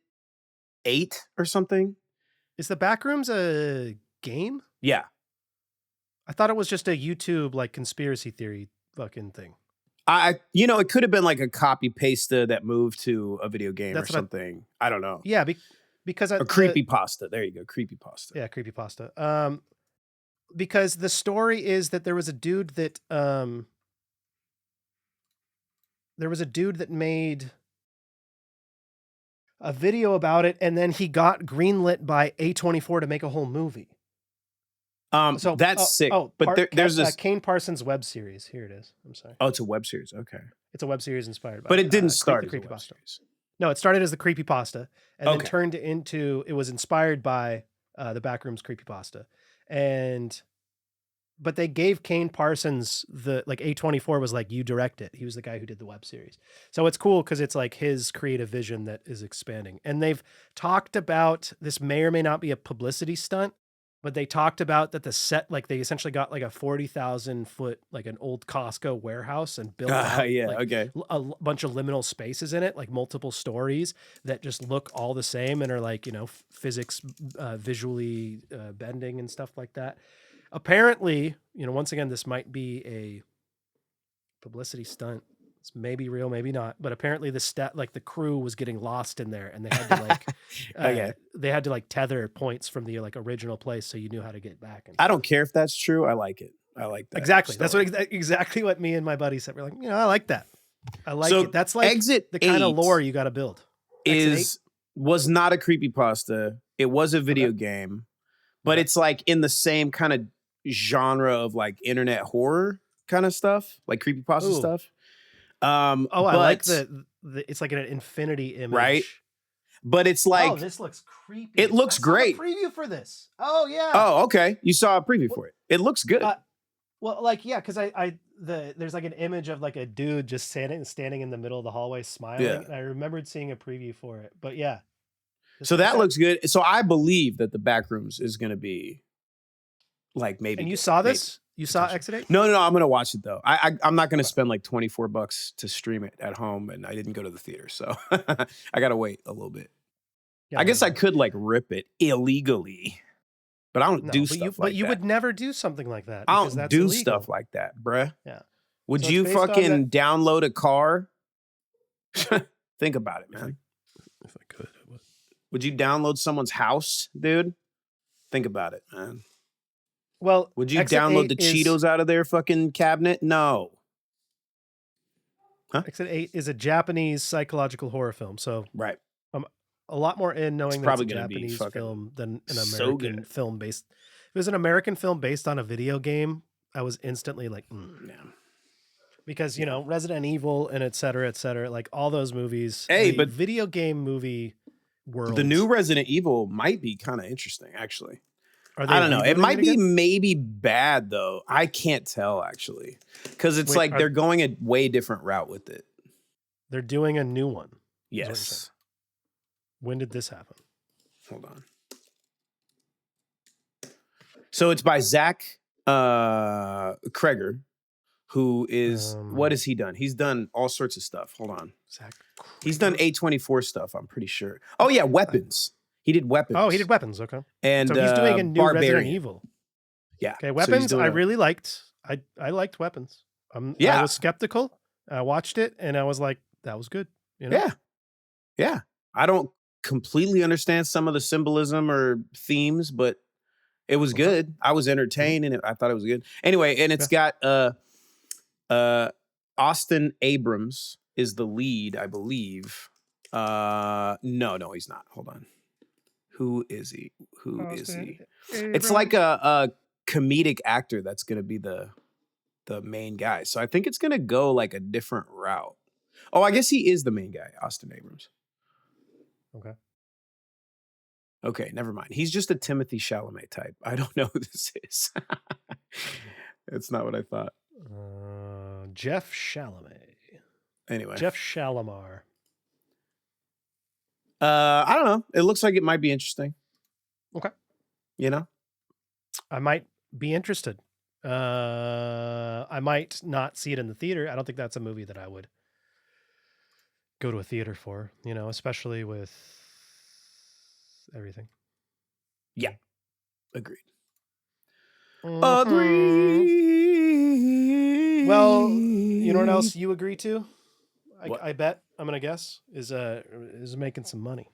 Speaker 1: 8 or something.
Speaker 2: Is the Backrooms a game?
Speaker 1: Yeah.
Speaker 2: I thought it was just a YouTube like conspiracy theory fucking thing.
Speaker 1: It could have been like a copy pasta that moved to a video game or something. I don't know.
Speaker 2: Yeah, because
Speaker 1: or creepypasta. There you go, creepypasta.
Speaker 2: Yeah, creepypasta. Because the story is that there was a dude that made a video about it, and then he got greenlit by A24 to make a whole movie.
Speaker 1: So that's sick. But there's this
Speaker 2: Kane Parsons web series. Here it is. I'm sorry.
Speaker 1: Oh, it's a web series. Okay.
Speaker 2: It's a web series inspired by.
Speaker 1: But it didn't start as a web series.
Speaker 2: No, it started as the creepypasta, and then turned into. It was inspired by the Backrooms creepypasta, but they gave Kane Parsons A24 was like, you direct it. He was the guy who did the web series. So it's cool because it's like his creative vision that is expanding. And they've talked about, this may or may not be a publicity stunt, but they talked about that the set, like they essentially got like a 40,000 foot, like an old Costco warehouse and built a bunch of liminal spaces in it, like multiple stories that just look all the same and are like, physics, visually bending and stuff like that. Apparently, once again, this might be a publicity stunt. It's maybe real, maybe not. But apparently, the crew was getting lost in there, and they had to tether points from the original place, so you knew how to get back.
Speaker 1: I don't care if that's true. I like it. I like that.
Speaker 2: Exactly. Story. That's exactly what me and my buddy said. We're like, I like that. I like it. That's like
Speaker 1: Exit
Speaker 2: the kind of lore you got to build.
Speaker 1: Was not a creepypasta. It was a video game, but it's like in the same kind of genre of like internet horror kind of stuff, like creepypasta stuff.
Speaker 2: I like the it's like an infinity image,
Speaker 1: right? But it's like,
Speaker 2: this looks creepy.
Speaker 1: It looks great.
Speaker 2: I saw a preview for this. Oh yeah.
Speaker 1: Oh okay. You saw a preview for it. It looks good.
Speaker 2: Because there's like an image of like a dude just standing in the middle of the hallway smiling. Yeah. And I remembered seeing a preview for it. But yeah.
Speaker 1: So that looks good. So I believe that the Backrooms is going to be like maybe.
Speaker 2: And you saw this? You saw Exit 8?
Speaker 1: No. I'm going to watch it though. I'm not going to spend like $24 to stream it at home, and I didn't go to the theater, so I got to wait a little bit. Yeah, I guess I could like rip it illegally, but I don't do stuff like that. But
Speaker 2: you would never do something like that.
Speaker 1: I don't do stuff like that, bruh.
Speaker 2: Yeah.
Speaker 1: Would you fucking download a car? Think about it, man.
Speaker 2: If I could, I would.
Speaker 1: Would you download someone's house, dude? Think about it, man.
Speaker 2: Well,
Speaker 1: would you download the Cheetos out of their fucking cabinet? No.
Speaker 2: Huh? Exit 8 is a Japanese psychological horror film. So
Speaker 1: right.
Speaker 2: a lot more in knowing that it's a Japanese film than an American film based. If it was an American film based on a video game, I was instantly like, yeah. Because, you know, Resident Evil and et cetera, like all those movies.
Speaker 1: Hey, but
Speaker 2: video game movie world.
Speaker 1: The new Resident Evil might be kind of interesting, actually. I don't know. It might be maybe bad, though. I can't tell, actually. Because it's they're going a way different route with it.
Speaker 2: They're doing a new one.
Speaker 1: Yes.
Speaker 2: When did this happen?
Speaker 1: Hold on. So it's by Zach Kreger, who is, what has he done? He's done all sorts of stuff. Hold on.
Speaker 2: Zach Kreger.
Speaker 1: He's done A24 stuff, I'm pretty sure. Oh, yeah, Weapons. He did Weapons.
Speaker 2: Oh, he did Weapons. Okay.
Speaker 1: And
Speaker 2: so he's doing a new Resident Evil.
Speaker 1: Yeah.
Speaker 2: Okay, Weapons, I really liked. I liked Weapons. I was skeptical. I watched it, and I was like, that was good. You know?
Speaker 1: Yeah. I don't completely understand some of the symbolism or themes, but it was good. I was entertained, and I thought it was good. Anyway, and it's got Austin Abrams is the lead, I believe. No, he's not. Hold on. Who is he? Is he? It's like a comedic actor that's going to be the main guy. So I think it's going to go like a different route. Oh, I guess he is the main guy, Austin Abrams. Okay, never mind. He's just a Timothy Chalamet type. I don't know who this is. It's not what I thought.
Speaker 2: Jeff Chalamet.
Speaker 1: Anyway.
Speaker 2: Jeff Shalamar.
Speaker 1: I don't know. It looks like it might be interesting.
Speaker 2: Okay.
Speaker 1: You know?
Speaker 2: I might be interested. I might not see it in the theater. I don't think that's a movie that I would go to a theater for, you know, especially with everything.
Speaker 1: Yeah. Agreed.
Speaker 2: Agreed. Well, you know what else you agree to? I bet, I'm going to guess, is making some money.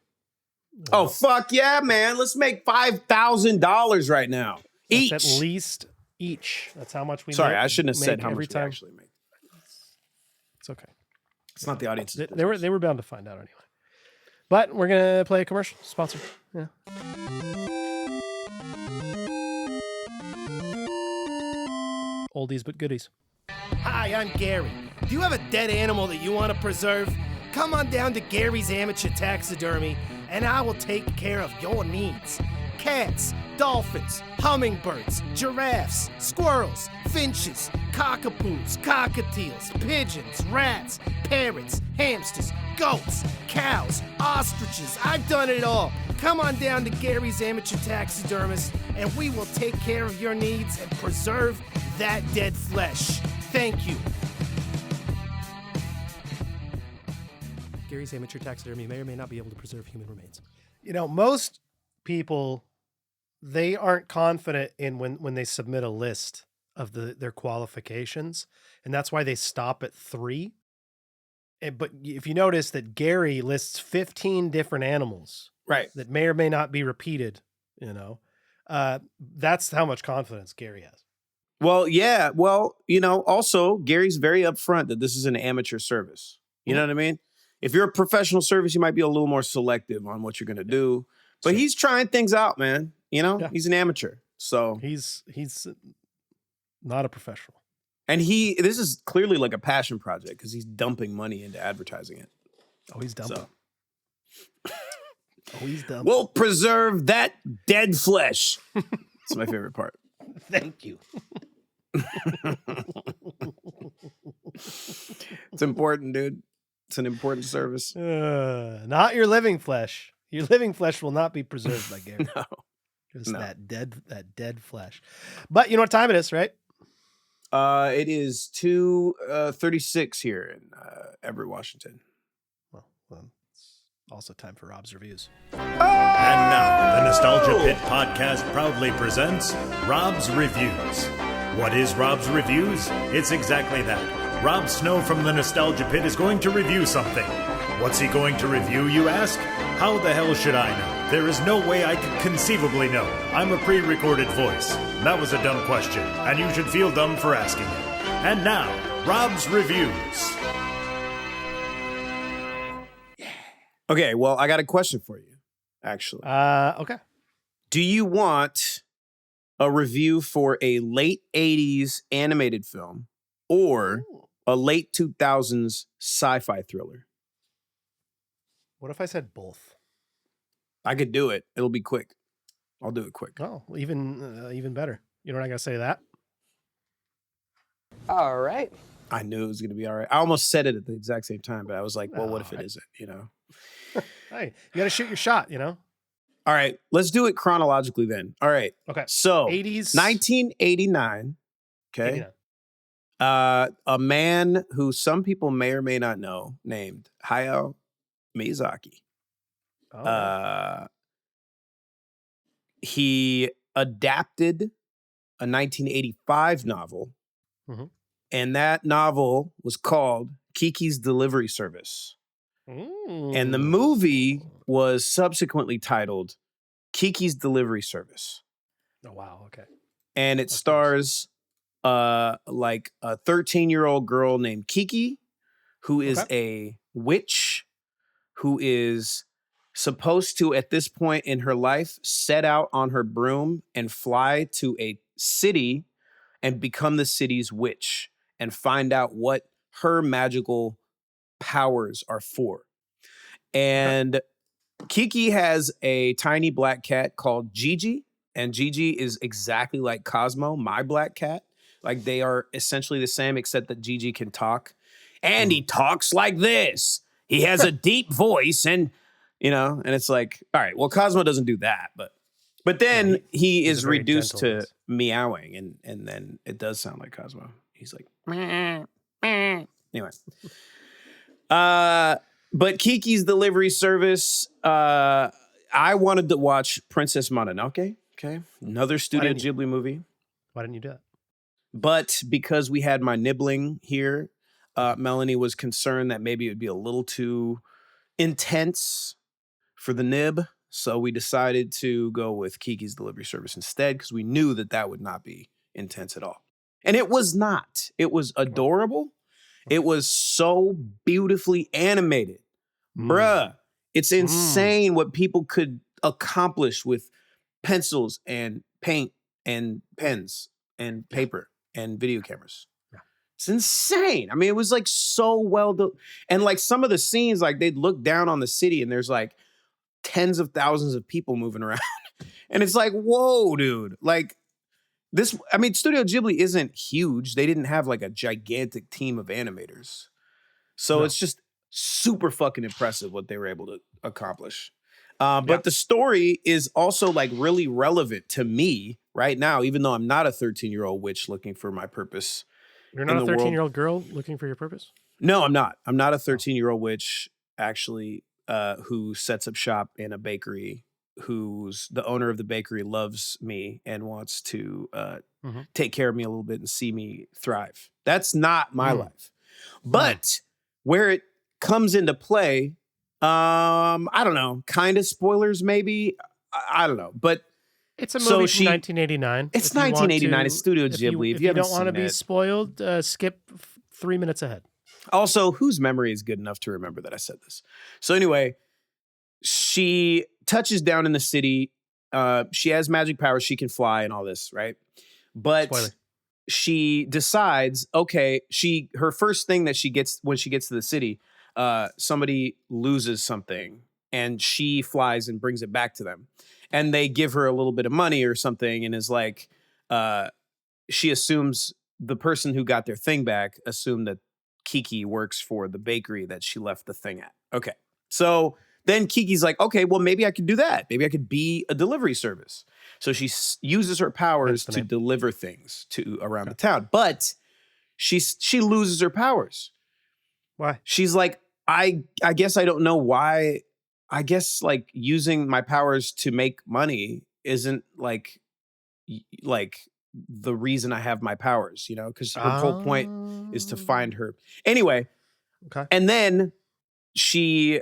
Speaker 1: Oh, fuck yeah, man. Let's make $5,000 right now. Each.
Speaker 2: At least each. That's how much we
Speaker 1: Sorry, I shouldn't have said how much we actually make.
Speaker 2: It's okay.
Speaker 1: It's not the audience.
Speaker 2: They were bound to find out anyway. But we're going to play a commercial sponsor. Yeah. Oldies but goodies.
Speaker 5: Hi, I'm Gary. Do you have a dead animal that you want to preserve? Come on down to Gary's Amateur Taxidermy and I will take care of your needs. Cats, dolphins, hummingbirds, giraffes, squirrels, finches, cockapoos, cockatiels, pigeons, rats, parrots, hamsters, goats, cows, ostriches. I've done it all. Come on down to Gary's Amateur Taxidermist and we will take care of your needs and preserve that dead flesh. Thank you. Gary's Amateur Taxidermy may or may not be able to preserve human remains.
Speaker 2: You know, most people, they aren't confident in when they submit a list of their qualifications, and that's why they stop at 3. But if you notice that Gary lists 15 different animals,
Speaker 1: right,
Speaker 2: that may or may not be repeated, you know, that's how much confidence Gary has.
Speaker 1: Well, yeah. Well, you know, also Gary's very upfront that this is an amateur service. You know what I mean? If you're a professional service, you might be a little more selective on what you're going to do. But he's trying things out, man. You know, he's an amateur. So
Speaker 2: he's not a professional.
Speaker 1: And this is clearly like a passion project because he's dumping money into advertising it.
Speaker 2: Oh, he's dumping.
Speaker 1: So.
Speaker 2: He's dumping.
Speaker 1: We'll preserve that dead flesh. It's my favorite part.
Speaker 2: Thank you.
Speaker 1: It's important, dude. It's an important service.
Speaker 2: Not your living flesh. Your living flesh will not be preserved by Gary.
Speaker 1: No.
Speaker 2: Just that dead flesh. But you know what time it is, right?
Speaker 1: It is 2:36 here in Everett, Washington.
Speaker 2: Well, it's also time for Rob's reviews.
Speaker 6: And now, the Nostalgia Pit podcast proudly presents Rob's Reviews. What is Rob's Reviews? It's exactly that. Rob Snow from the Nostalgia Pit is going to review something. What's he going to review, you ask? How the hell should I know? There is no way I could conceivably know. I'm a pre-recorded voice. That was a dumb question, and you should feel dumb for asking it. And now, Rob's Reviews.
Speaker 1: Okay, well, I got a question for you, actually.
Speaker 2: Okay.
Speaker 1: Do you want a review for a late 80s animated film or a late 2000s sci-fi thriller?
Speaker 2: What if I said both?
Speaker 1: I could do it. It'll be quick. I'll do it quick.
Speaker 2: Oh, even better. You know what I gotta say to that?
Speaker 7: All right.
Speaker 1: I knew it was going to be all right. I almost said it at the exact same time, but I was like, well, what if it isn't, you know?
Speaker 2: Hey, you gotta shoot your shot, you know?
Speaker 1: All right, let's do it chronologically then. All right.
Speaker 2: Okay.
Speaker 1: So
Speaker 2: 80s.
Speaker 1: 1989. Okay.
Speaker 2: 89.
Speaker 1: A man who some people may or may not know named Hayao Miyazaki.
Speaker 2: Oh.
Speaker 1: He adapted a 1985 novel, and that novel was called Kiki's Delivery Service. And the movie was subsequently titled Kiki's Delivery Service.
Speaker 2: Oh, wow. Okay.
Speaker 1: And it stars like a 13-year-old girl named Kiki, who is a witch, who is supposed to, at this point in her life, set out on her broom and fly to a city and become the city's witch and find out what her magical powers are for. And Kiki has a tiny black cat called Gigi, and Gigi is exactly like Cosmo, my black cat. Like they are essentially the same, except that Gigi can talk. And he talks like this. He has a deep voice, and you know, and it's like, all right, well, Cosmo doesn't do that, but then he is reduced to meowing, and then it does sound like Cosmo. He's like, meh, meh. Anyway. But Kiki's Delivery Service, I wanted to watch Princess Mononoke, okay? Another Studio Ghibli movie.
Speaker 2: Why didn't you do that?
Speaker 1: But because we had my nibbling here, Melanie was concerned that maybe it would be a little too intense for the nib. So we decided to go with Kiki's Delivery Service instead because we knew that that would not be intense at all. And it was not. It was adorable. It was so beautifully animated. Bruh, it's insane what people could accomplish with pencils and paint and pens and paper and video cameras.
Speaker 2: Yeah.
Speaker 1: It's insane. I mean, it was like so well done. And like some of the scenes, like they'd look down on the city and there's like tens of thousands of people moving around. And it's like, whoa, dude. Like this, I mean, Studio Ghibli isn't huge. They didn't have like a gigantic team of animators. So it's just super fucking impressive what they were able to accomplish. But the story is also like really relevant to me right now, even though I'm not a 13-year-old witch looking for my purpose.
Speaker 2: You're not a 13-year-old girl looking for your purpose?
Speaker 1: No, I'm not. I'm not a 13-year-old witch, actually, who sets up shop in a bakery, who's the owner of the bakery loves me and wants to take care of me a little bit and see me thrive. That's not my life. But where it comes into play, I don't know, kind of spoilers maybe. I don't know, but
Speaker 2: it's a movie from 1989.
Speaker 1: It's 1989. It's Studio Ghibli.
Speaker 2: If you don't want to be spoiled, skip 3 minutes ahead. Also,
Speaker 1: whose memory is good enough to remember that I said this? So anyway, she touches down in the city. She has magic powers. She can fly and all this, right? But she decides, okay, her first thing that she gets when she gets to the city, somebody loses something and she flies and brings it back to them. And they give her a little bit of money or something and is like, she assumes the person who got their thing back assumed that Kiki works for the bakery that she left the thing at. Okay. So then Kiki's like, okay, well, maybe I could do that. Maybe I could be a delivery service. So she uses her powers to deliver things to around the town. But she loses her powers.
Speaker 2: Why?
Speaker 1: She's like, I guess I don't know why. I guess like using my powers to make money isn't like the reason I have my powers, you know, because her whole point is to find her. Anyway, and then she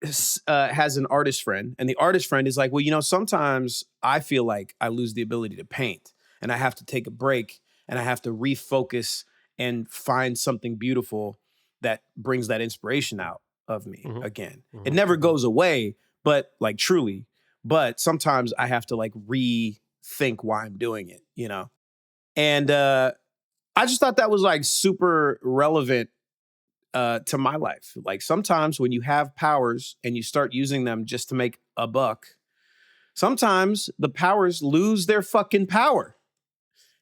Speaker 1: has an artist friend, and the artist friend is like, well, you know, sometimes I feel like I lose the ability to paint and I have to take a break and I have to refocus and find something beautiful that brings that inspiration out. of me again.
Speaker 2: Mhm.
Speaker 1: It never goes away, but like truly. But sometimes I have to like rethink why I'm doing it, you know? And I just thought that was like super relevant to my life. Like sometimes when you have powers and you start using them just to make a buck, sometimes the powers lose their fucking power.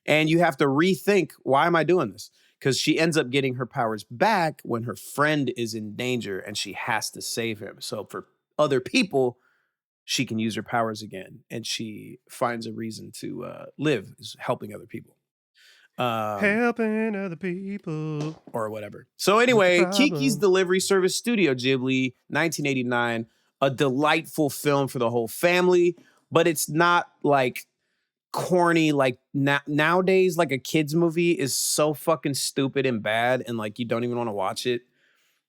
Speaker 1: And you have to rethink, why am I doing this? Because she ends up getting her powers back when her friend is in danger and she has to save him. So for other people, she can use her powers again. And she finds a reason to live, is helping other people.
Speaker 2: Helping other people.
Speaker 1: Or whatever. So anyway, Kiki's Delivery Service, Studio Ghibli, 1989. A delightful film for the whole family. But it's not like corny, like nowadays, like a kid's movie is so fucking stupid and bad, and like you don't even want to watch it.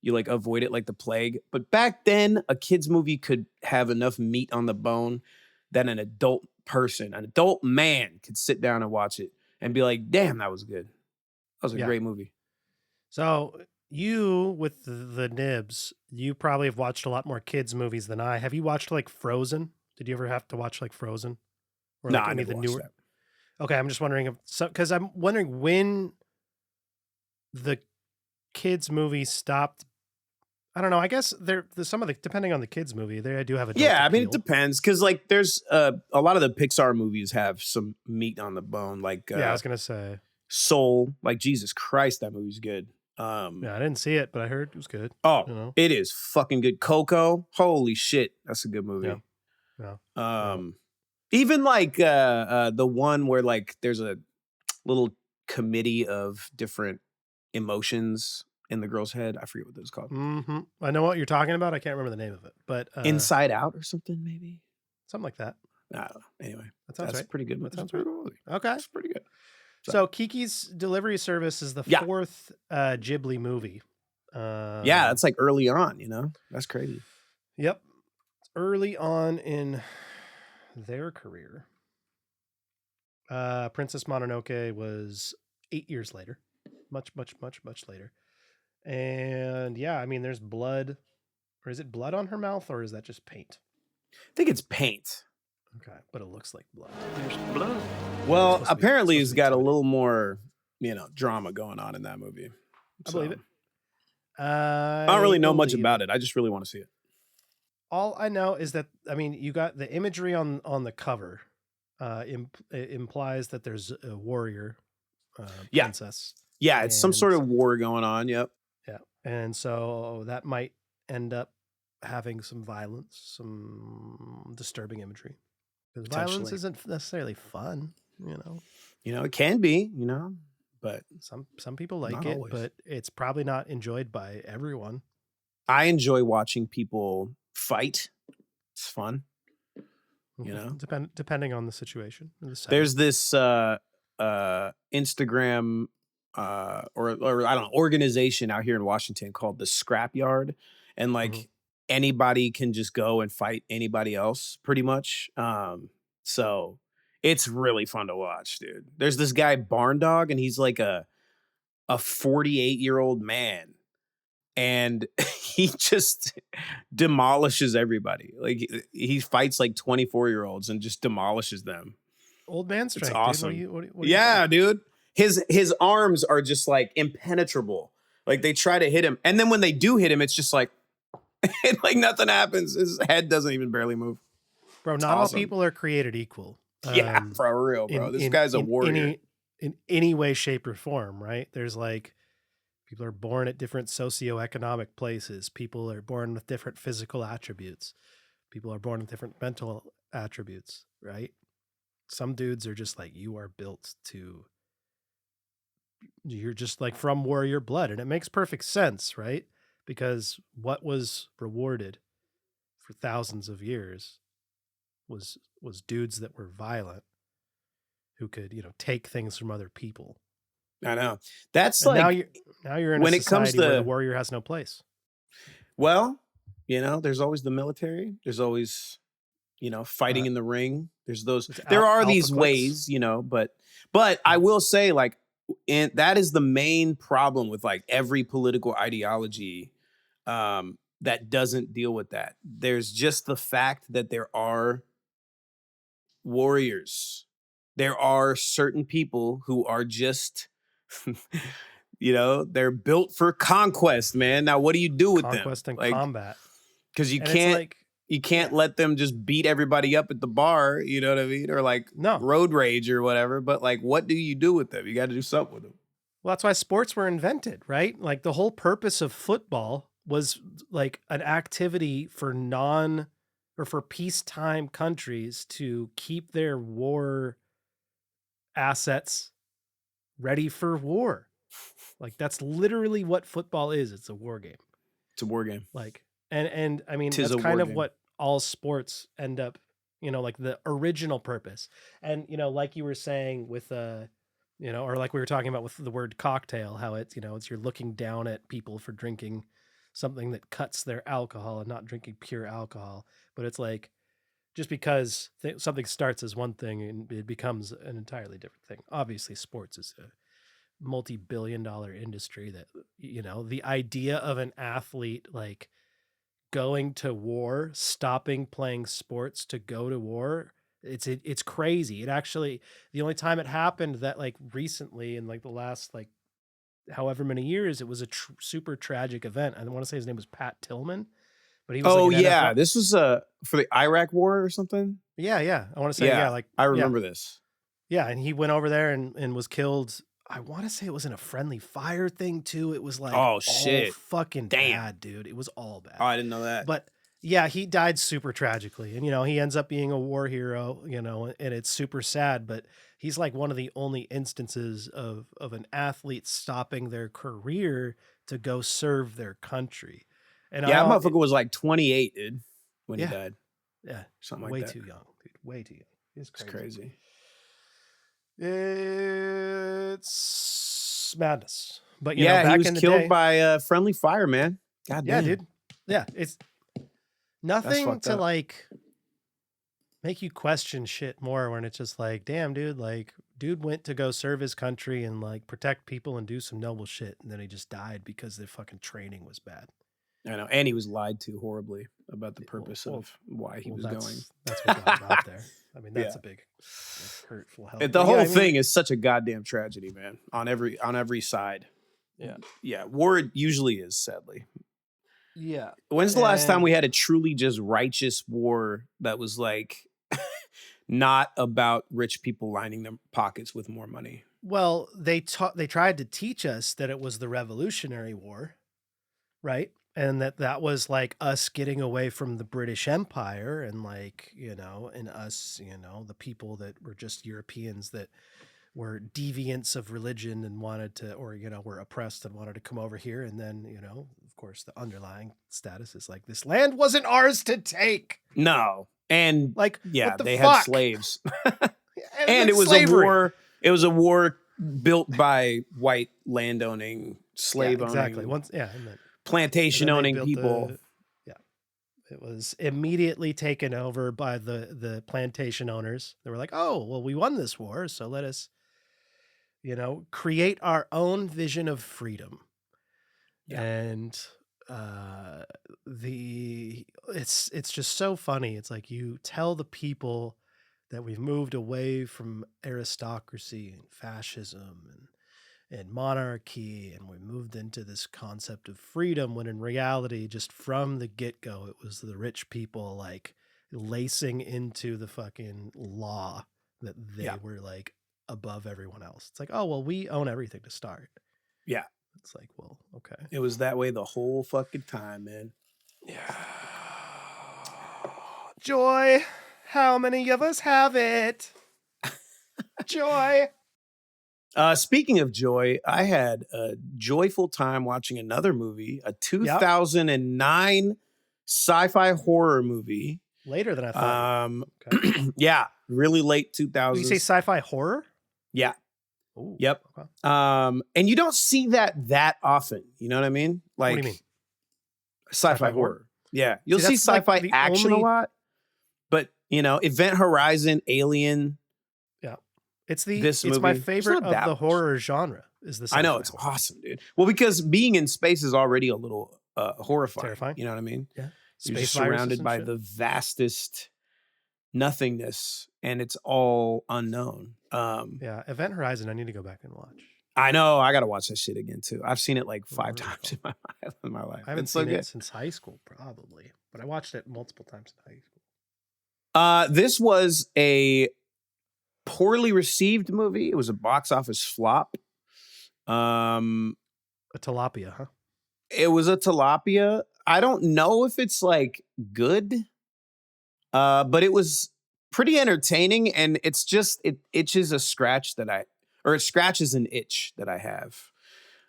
Speaker 1: You like avoid it like the plague. But back then, a kid's movie could have enough meat on the bone that an adult person, an adult man, could sit down and watch it and be like, damn, that was good. That was a great movie.
Speaker 2: So you, with the nibs, you probably have watched a lot more kids movies than I. Have you watched like Frozen? Did you ever have to watch like Frozen? Or
Speaker 1: No,
Speaker 2: like
Speaker 1: I
Speaker 2: any of
Speaker 1: never
Speaker 2: the
Speaker 1: watched
Speaker 2: newer?
Speaker 1: that.
Speaker 2: Okay, I'm just wondering if because I'm wondering when the kids movies stopped. I don't know. I guess there's some of the, depending on the kids movie, they do have a
Speaker 1: I mean, it depends because like there's a lot of the Pixar movies have some meat on the bone, like
Speaker 2: I was gonna say
Speaker 1: Soul. Like Jesus Christ, that movie's good.
Speaker 2: I didn't see it, but I heard it was good.
Speaker 1: Oh,
Speaker 2: you know?
Speaker 1: It is fucking good. Coco, holy shit, that's a good movie.
Speaker 2: Yeah.
Speaker 1: Even like the one where like there's a little committee of different emotions in the girl's head. I forget what those called.
Speaker 2: Mm-hmm. I know what you're talking about. I can't remember the name of it, but
Speaker 1: Inside Out or something, maybe.
Speaker 2: Something like that.
Speaker 1: I don't know. Anyway,
Speaker 2: that's
Speaker 1: right. Pretty good.
Speaker 2: That sounds
Speaker 1: right.
Speaker 2: Okay,
Speaker 1: that's pretty good.
Speaker 2: So Kiki's Delivery Service is the fourth Ghibli movie.
Speaker 1: That's like early on. You know, that's crazy.
Speaker 2: Yep, early on in their career. Princess Mononoke was 8 years later, much later. And yeah, I mean, there's blood, or is it blood on her mouth, or is that just paint?
Speaker 1: I think it's paint.
Speaker 2: Okay, but it looks like blood.
Speaker 3: There's blood.
Speaker 1: Well, apparently it's got a little more, drama going on in that movie.
Speaker 2: I believe it.
Speaker 1: I don't really know much about it. I just really want to see it.
Speaker 2: All I know is that, I mean, you got the imagery on the cover. It implies that there's a warrior princess.
Speaker 1: Yeah, it's some sort of war going on. Yep.
Speaker 2: Yeah. And so that might end up having some violence, some disturbing imagery. Because violence isn't necessarily fun,
Speaker 1: it can be, but
Speaker 2: some people like it,
Speaker 1: always.
Speaker 2: But it's probably not enjoyed by everyone.
Speaker 1: I enjoy watching people fight. It's fun.
Speaker 2: Depending on the situation.
Speaker 1: There's this Instagram or I don't know, organization out here in Washington called the Scrapyard, and like anybody can just go and fight anybody else pretty much. So it's really fun to watch, dude. There's this guy Barn Dog, and he's like a 48-year-old man, and he just demolishes everybody. Like he fights like 24-year-olds and just demolishes them.
Speaker 2: Old man strength.
Speaker 1: It's awesome.
Speaker 2: What
Speaker 1: dude. His arms are just like impenetrable. Like they try to hit him, and then when they do hit him, it's just like like nothing happens. His head doesn't even barely move.
Speaker 2: Bro, not all people are created equal.
Speaker 1: For real, bro. This guy's a warrior.
Speaker 2: In any way, shape, or form, right? There's like people are born at different socioeconomic places. People are born with different physical attributes. People are born with different mental attributes, right? Some dudes are just like, you're just like from warrior blood. And it makes perfect sense, right? Because what was rewarded for thousands of years was dudes that were violent, who could, take things from other people.
Speaker 1: I know. That's
Speaker 2: and
Speaker 1: like
Speaker 2: now you're in
Speaker 1: when
Speaker 2: a
Speaker 1: it comes
Speaker 2: society
Speaker 1: to
Speaker 2: where the warrior has no place.
Speaker 1: Well, there's always the military. There's always, fighting in the ring. There's those. There are these ways, but I will say, like, and that is the main problem with like every political ideology that doesn't deal with that. There's just the fact that there are warriors. There are certain people who are just, they're built for conquest, man. Now, what do you do with
Speaker 2: conquest
Speaker 1: them?
Speaker 2: and combat.
Speaker 1: Because you
Speaker 2: And
Speaker 1: can't let them just beat everybody up at the bar, you know what I mean? Or road rage or whatever. But what do you do with them? You got to do something with them.
Speaker 2: Well, that's why sports were invented, right? Like the whole purpose of football was like an activity for for peacetime countries to keep their war assets ready for war. Like that's literally what football is. It's a war game.
Speaker 1: It's a war game.
Speaker 2: And I mean, that's kind of what all sports end up, like the original purpose. And, like you were saying with, or like we were talking about with the word cocktail, how it's, it's you're looking down at people for drinking something that cuts their alcohol and not drinking pure alcohol. But it's like, just because something starts as one thing and it becomes an entirely different thing. Obviously, sports is a multi-billion-dollar industry that, the idea of an athlete going to war, stopping playing sports to go to war, it's crazy. It actually, the only time it happened that recently in the last however many years, it was a super tragic event. I want to say his name was Pat Tillman, but he was
Speaker 1: this was for the Iraq war or something.
Speaker 2: Yeah. I want to say
Speaker 1: I remember this.
Speaker 2: Yeah, and he went over there and was killed. I want to say it was in a friendly fire thing too. It was all fucking bad, dude. It was all bad.
Speaker 1: Oh, I didn't know that.
Speaker 2: But yeah, he died super tragically. And, he ends up being a war hero, and it's super sad. But he's one of the only instances of an athlete stopping their career to go serve their country. And
Speaker 1: that motherfucker was 28, dude, when he died.
Speaker 2: Yeah.
Speaker 1: Something
Speaker 2: way
Speaker 1: like that.
Speaker 2: Too young, dude. Way too young. It's
Speaker 1: crazy.
Speaker 2: It's madness. But
Speaker 1: back he was killed by friendly fire, man. God damn.
Speaker 2: Yeah, dude. Yeah, it's nothing to make you question shit more when it's just damn, dude, dude went to go serve his country and protect people and do some noble shit, and then he just died because the fucking training was bad.
Speaker 1: I know, and he was lied to horribly about the purpose of why he was going.
Speaker 2: That's what got him out there. I mean, that's a big hurtful hell.
Speaker 1: The whole thing is such a goddamn tragedy, man. On every side. Yeah. War usually is, sadly.
Speaker 2: Yeah.
Speaker 1: When's the last time we had a truly just righteous war that was not about rich people lining their pockets with more money?
Speaker 2: Well, they tried to teach us that it was the Revolutionary War, right? And that was us getting away from the British Empire and and us, the people that were just Europeans that were deviants of religion and wanted to, or, were oppressed and wanted to come over here. And then, of course, the underlying status is this land wasn't ours to take.
Speaker 1: No. And they
Speaker 2: fuck?
Speaker 1: had slaves. And it was slavery. A war. It was a war built by white landowning, slave owning.
Speaker 2: Exactly.
Speaker 1: Plantation owning people.
Speaker 2: It was immediately taken over by the plantation owners. They were like, oh, well, we won this war, so let us, create our own vision of freedom. Yeah. And it's just so funny. It's you tell the people that we've moved away from aristocracy and fascism and monarchy, and we moved into this concept of freedom, when in reality, just from the get-go, it was the rich people lacing into the fucking law that they were above everyone else. It's oh, well, we own everything to start.
Speaker 1: Yeah.
Speaker 2: It's well, okay.
Speaker 1: It was that way the whole fucking time, man.
Speaker 2: Yeah. Joy. How many of us have it? Joy.
Speaker 1: Speaking of joy, I had a joyful time watching another movie, a 2009 sci-fi horror movie.
Speaker 2: Later than I thought.
Speaker 1: Okay. Yeah, really late 2000s.
Speaker 2: You say sci-fi horror?
Speaker 1: Yeah.
Speaker 2: Ooh,
Speaker 1: yep.
Speaker 2: Okay.
Speaker 1: And you don't see that often. You know what I mean?
Speaker 2: What do you mean?
Speaker 1: Sci-fi horror. Yeah, you'll see sci-fi action a lot, but Event Horizon, Alien.
Speaker 2: It's
Speaker 1: movie.
Speaker 2: My favorite of the horror genre. Is this?
Speaker 1: I know, it's awesome, dude. Well, because being in space is already a little horrifying.
Speaker 2: Terrifying.
Speaker 1: You know what I mean?
Speaker 2: Yeah.
Speaker 1: You're
Speaker 2: Space
Speaker 1: just
Speaker 2: viruses
Speaker 1: surrounded
Speaker 2: and
Speaker 1: by
Speaker 2: shit.
Speaker 1: the vastest nothingness, and it's all unknown.
Speaker 2: Yeah, Event Horizon. I need to go back and watch.
Speaker 1: I know. I got to watch that shit again too. I've seen it like 5
Speaker 2: Brutal.
Speaker 1: times in my life.
Speaker 2: I haven't
Speaker 1: It's so
Speaker 2: seen
Speaker 1: good.
Speaker 2: it since high school, probably, but I watched it multiple times in high school.
Speaker 1: This was a poorly received movie. It was a box office flop.
Speaker 2: A tilapia, huh?
Speaker 1: It was a tilapia. I don't know if it's like good, but it was pretty entertaining, and it's just it itches a scratch it scratches an itch that I have,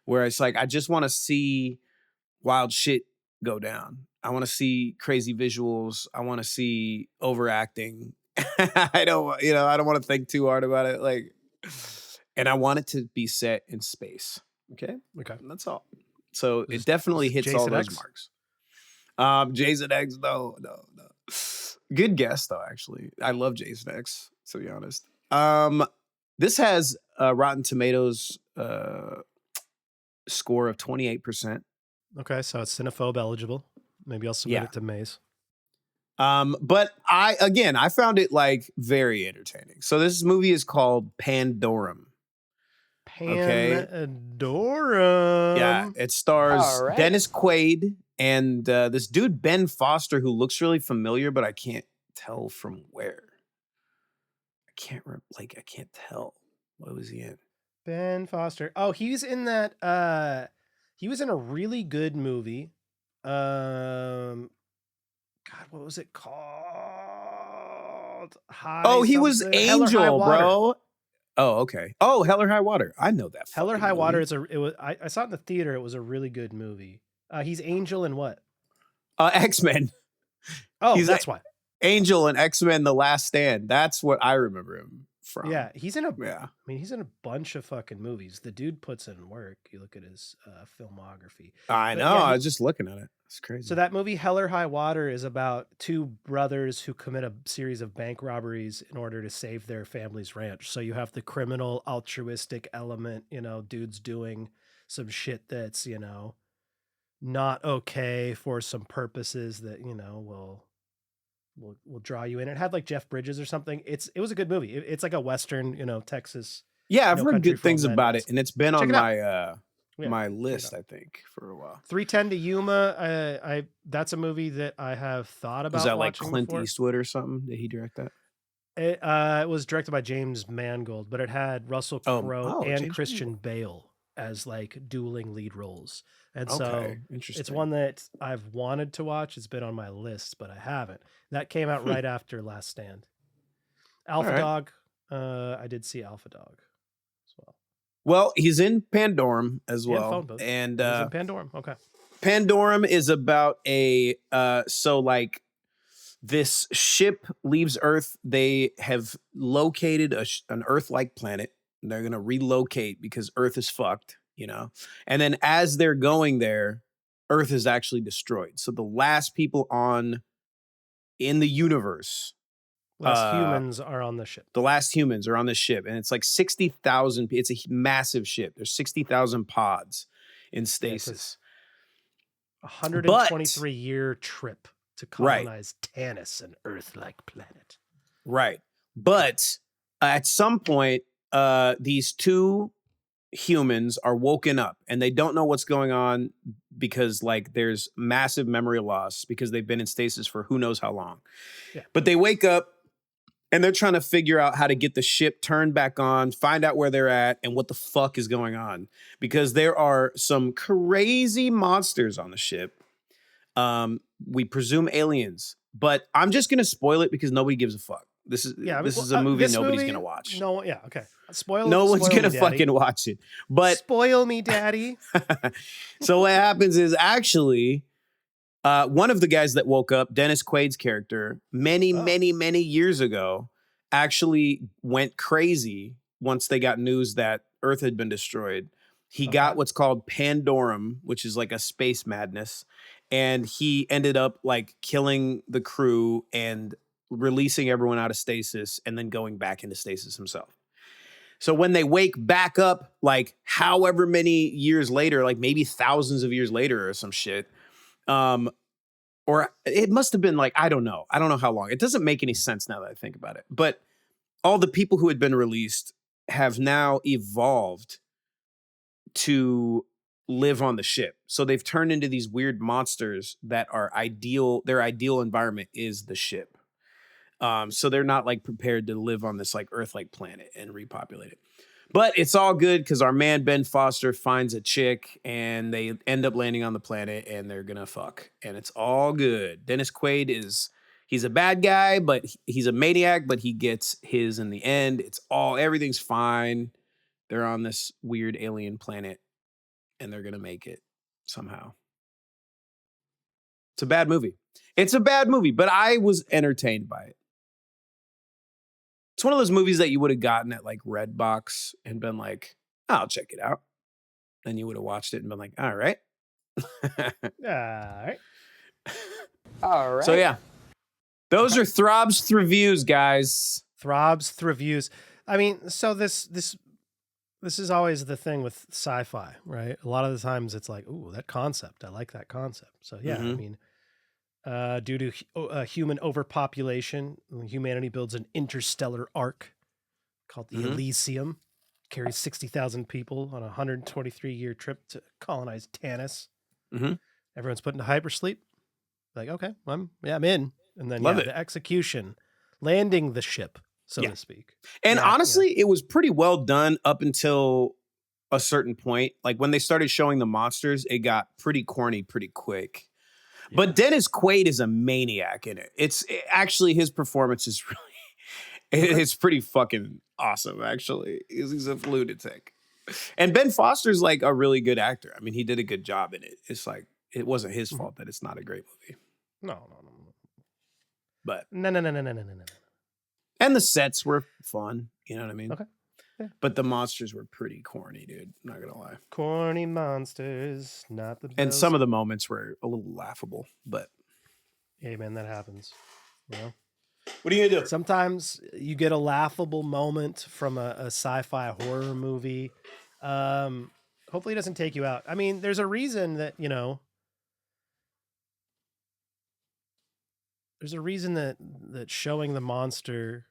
Speaker 1: where it's like I just want to see wild shit go down. I want to see crazy visuals. I want to see overacting. I don't want to think too hard about it. Like, and I want it to be set in space. Okay. And that's all. So it definitely hits all
Speaker 2: Jason
Speaker 1: those
Speaker 2: X?
Speaker 1: marks. Jason X, no. Good guess though, actually. I love Jason X, to be honest. This has a Rotten Tomatoes score of 28%.
Speaker 2: Okay, so it's cinephobe eligible. Maybe I'll submit it to Maze.
Speaker 1: But I found it like very entertaining. So this movie is called Pandorum.
Speaker 2: Pandorum.
Speaker 1: Yeah, it stars
Speaker 3: All right.
Speaker 1: Dennis Quaid and this dude Ben Foster, who looks really familiar, but I can't tell from where. I can't tell. What was he in?
Speaker 2: Ben Foster. Oh, he's in that. He was in a really good movie. God, what was it called?
Speaker 1: He was
Speaker 2: something? Hell or High
Speaker 1: Angel,
Speaker 2: Water.
Speaker 1: bro. Oh, okay. Oh, Hell or High Water. I know that.
Speaker 2: Hell or
Speaker 1: fucking
Speaker 2: High Water
Speaker 1: movie.
Speaker 2: I saw it in the theater. It was a really good movie. He's Angel in what?
Speaker 1: X-Men.
Speaker 2: Oh,
Speaker 1: He's
Speaker 2: that's why.
Speaker 1: Angel in X-Men: The Last Stand. That's what I remember him from.
Speaker 2: Yeah, he's in a.
Speaker 1: Yeah.
Speaker 2: I mean, he's in a bunch of fucking movies. The dude puts in work. You look at his filmography.
Speaker 1: I
Speaker 2: But
Speaker 1: know.
Speaker 2: yeah,
Speaker 1: I was just looking at it. It's crazy.
Speaker 2: So that movie, Hell or High Water, is about two brothers who commit a series of bank robberies in order to save their family's ranch. So you have the criminal altruistic element, dudes doing some shit that's, not okay for some purposes that, will draw you in. It had like Jeff Bridges or something. It was a good movie. It's like a Western, Texas.
Speaker 1: yeah, I've heard
Speaker 2: country
Speaker 1: good
Speaker 2: for
Speaker 1: things
Speaker 2: old
Speaker 1: about
Speaker 2: men.
Speaker 1: it, and it's been
Speaker 2: Check
Speaker 1: on
Speaker 2: it out.
Speaker 1: my
Speaker 2: Yeah,
Speaker 1: my
Speaker 2: check it
Speaker 1: list,
Speaker 2: out.
Speaker 1: I think, for a while.
Speaker 2: 310 to Yuma. That's a movie that I have thought about.
Speaker 1: Was that like
Speaker 2: watching
Speaker 1: Clint
Speaker 2: before.
Speaker 1: Eastwood or something? Did he direct that?
Speaker 2: It was directed by James Mangold, but it had Russell Crowe and
Speaker 1: James
Speaker 2: Christian
Speaker 1: Mangold.
Speaker 2: Bale as like dueling lead roles. And
Speaker 1: Okay,
Speaker 2: so
Speaker 1: interesting.
Speaker 2: it's one that I've wanted to watch. It's been on my list, but I haven't. That came out right after Last Stand. Alpha
Speaker 1: right.
Speaker 2: Dog. I did see Alpha Dog as well.
Speaker 1: Well, he's in Pandorum as
Speaker 2: Yeah,
Speaker 1: well,
Speaker 2: phone booth.
Speaker 1: and
Speaker 2: It was in Pandorum. Okay.
Speaker 1: Pandorum is about this ship leaves Earth. They have located an Earth-like planet. And they're gonna relocate because Earth is fucked, And then as they're going there, Earth is actually destroyed. So the last people in the universe,
Speaker 2: Humans are on the ship.
Speaker 1: the last humans are on this ship, and it's like 60,000. It's a massive ship. There's 60,000 pods in stasis.
Speaker 2: 123-year trip to colonize Tanis, an Earth-like planet.
Speaker 1: Right. But at some point, these two humans are woken up and they don't know what's going on because like there's massive memory loss because they've been in stasis for who knows how long.
Speaker 2: Yeah.
Speaker 1: But they wake up and they're trying to figure out how to get the ship turned back on, find out where they're at and what the fuck is going on, because there are some crazy monsters on the ship. We presume aliens, but I'm just going to spoil it because nobody gives a fuck. This is a movie nobody's going to watch.
Speaker 2: No, yeah, okay. Spoil.
Speaker 1: No one's
Speaker 2: spoil
Speaker 1: going to
Speaker 2: me, Daddy.
Speaker 1: fucking watch it. But
Speaker 2: Spoil me, Daddy.
Speaker 1: so what happens is actually one of the guys that woke up, Dennis Quaid's character, many years ago, actually went crazy once they got news that Earth had been destroyed. He got what's called Pandorum, which is like a space madness. And he ended up like killing the crew and releasing everyone out of stasis and then going back into stasis himself. So when they wake back up, like however many years later, like maybe thousands of years later or some shit, Or it must have been like, I don't know how long. It doesn't make any sense now that I think about it. But all the people who had been released have now evolved to live on the ship. So they've turned into these weird monsters that are ideal. Their ideal environment is the ship. So they're not like prepared to live on this like Earth-like planet and repopulate it. But it's all good because our man Ben Foster finds a chick and they end up landing on the planet and they're gonna fuck. And it's all good. Dennis Quaid he's a bad guy, but he's a maniac, but he gets his in the end. Everything's fine. They're on this weird alien planet and they're gonna make it somehow. It's a bad movie. But I was entertained by it. It's one of those movies that you would have gotten at like Redbox and been like, I'll check it out. Then you would have watched it and been like, all right.
Speaker 2: All right.
Speaker 1: So yeah, those are Throb's reviews, guys.
Speaker 2: Throb's reviews. I mean, so this is always the thing with sci-fi, right? A lot of the times it's like, ooh, that concept. I like that concept. So yeah, I mean, due to human overpopulation, humanity builds an interstellar ark called the Elysium. Carries 60,000 people on a 123-year trip to colonize Tanis. Everyone's put into hypersleep. Like, okay, I'm in. And then the execution, landing the ship, so to speak.
Speaker 1: And honestly, it was pretty well done up until a certain point. Like when they started showing the monsters, it got pretty corny pretty quick. Yeah. But Dennis Quaid is a maniac in it. Actually his performance is it's pretty fucking awesome, actually. He's a lunatic. And Ben Foster's like a really good actor. I mean, he did a good job in it. It's like, it wasn't his fault that it's not a great movie.
Speaker 2: No.
Speaker 1: But
Speaker 2: No.
Speaker 1: And the sets were fun. You know what I mean?
Speaker 2: Okay. Yeah.
Speaker 1: But the monsters were pretty corny, dude. I'm not gonna lie.
Speaker 2: Corny monsters, not the best.
Speaker 1: And some of the moments were a little laughable, but
Speaker 2: hey man, that happens. You know?
Speaker 1: What are you gonna do?
Speaker 2: Sometimes you get a laughable moment from a sci-fi horror movie. Hopefully it doesn't take you out. I mean, there's a reason that, that showing the monster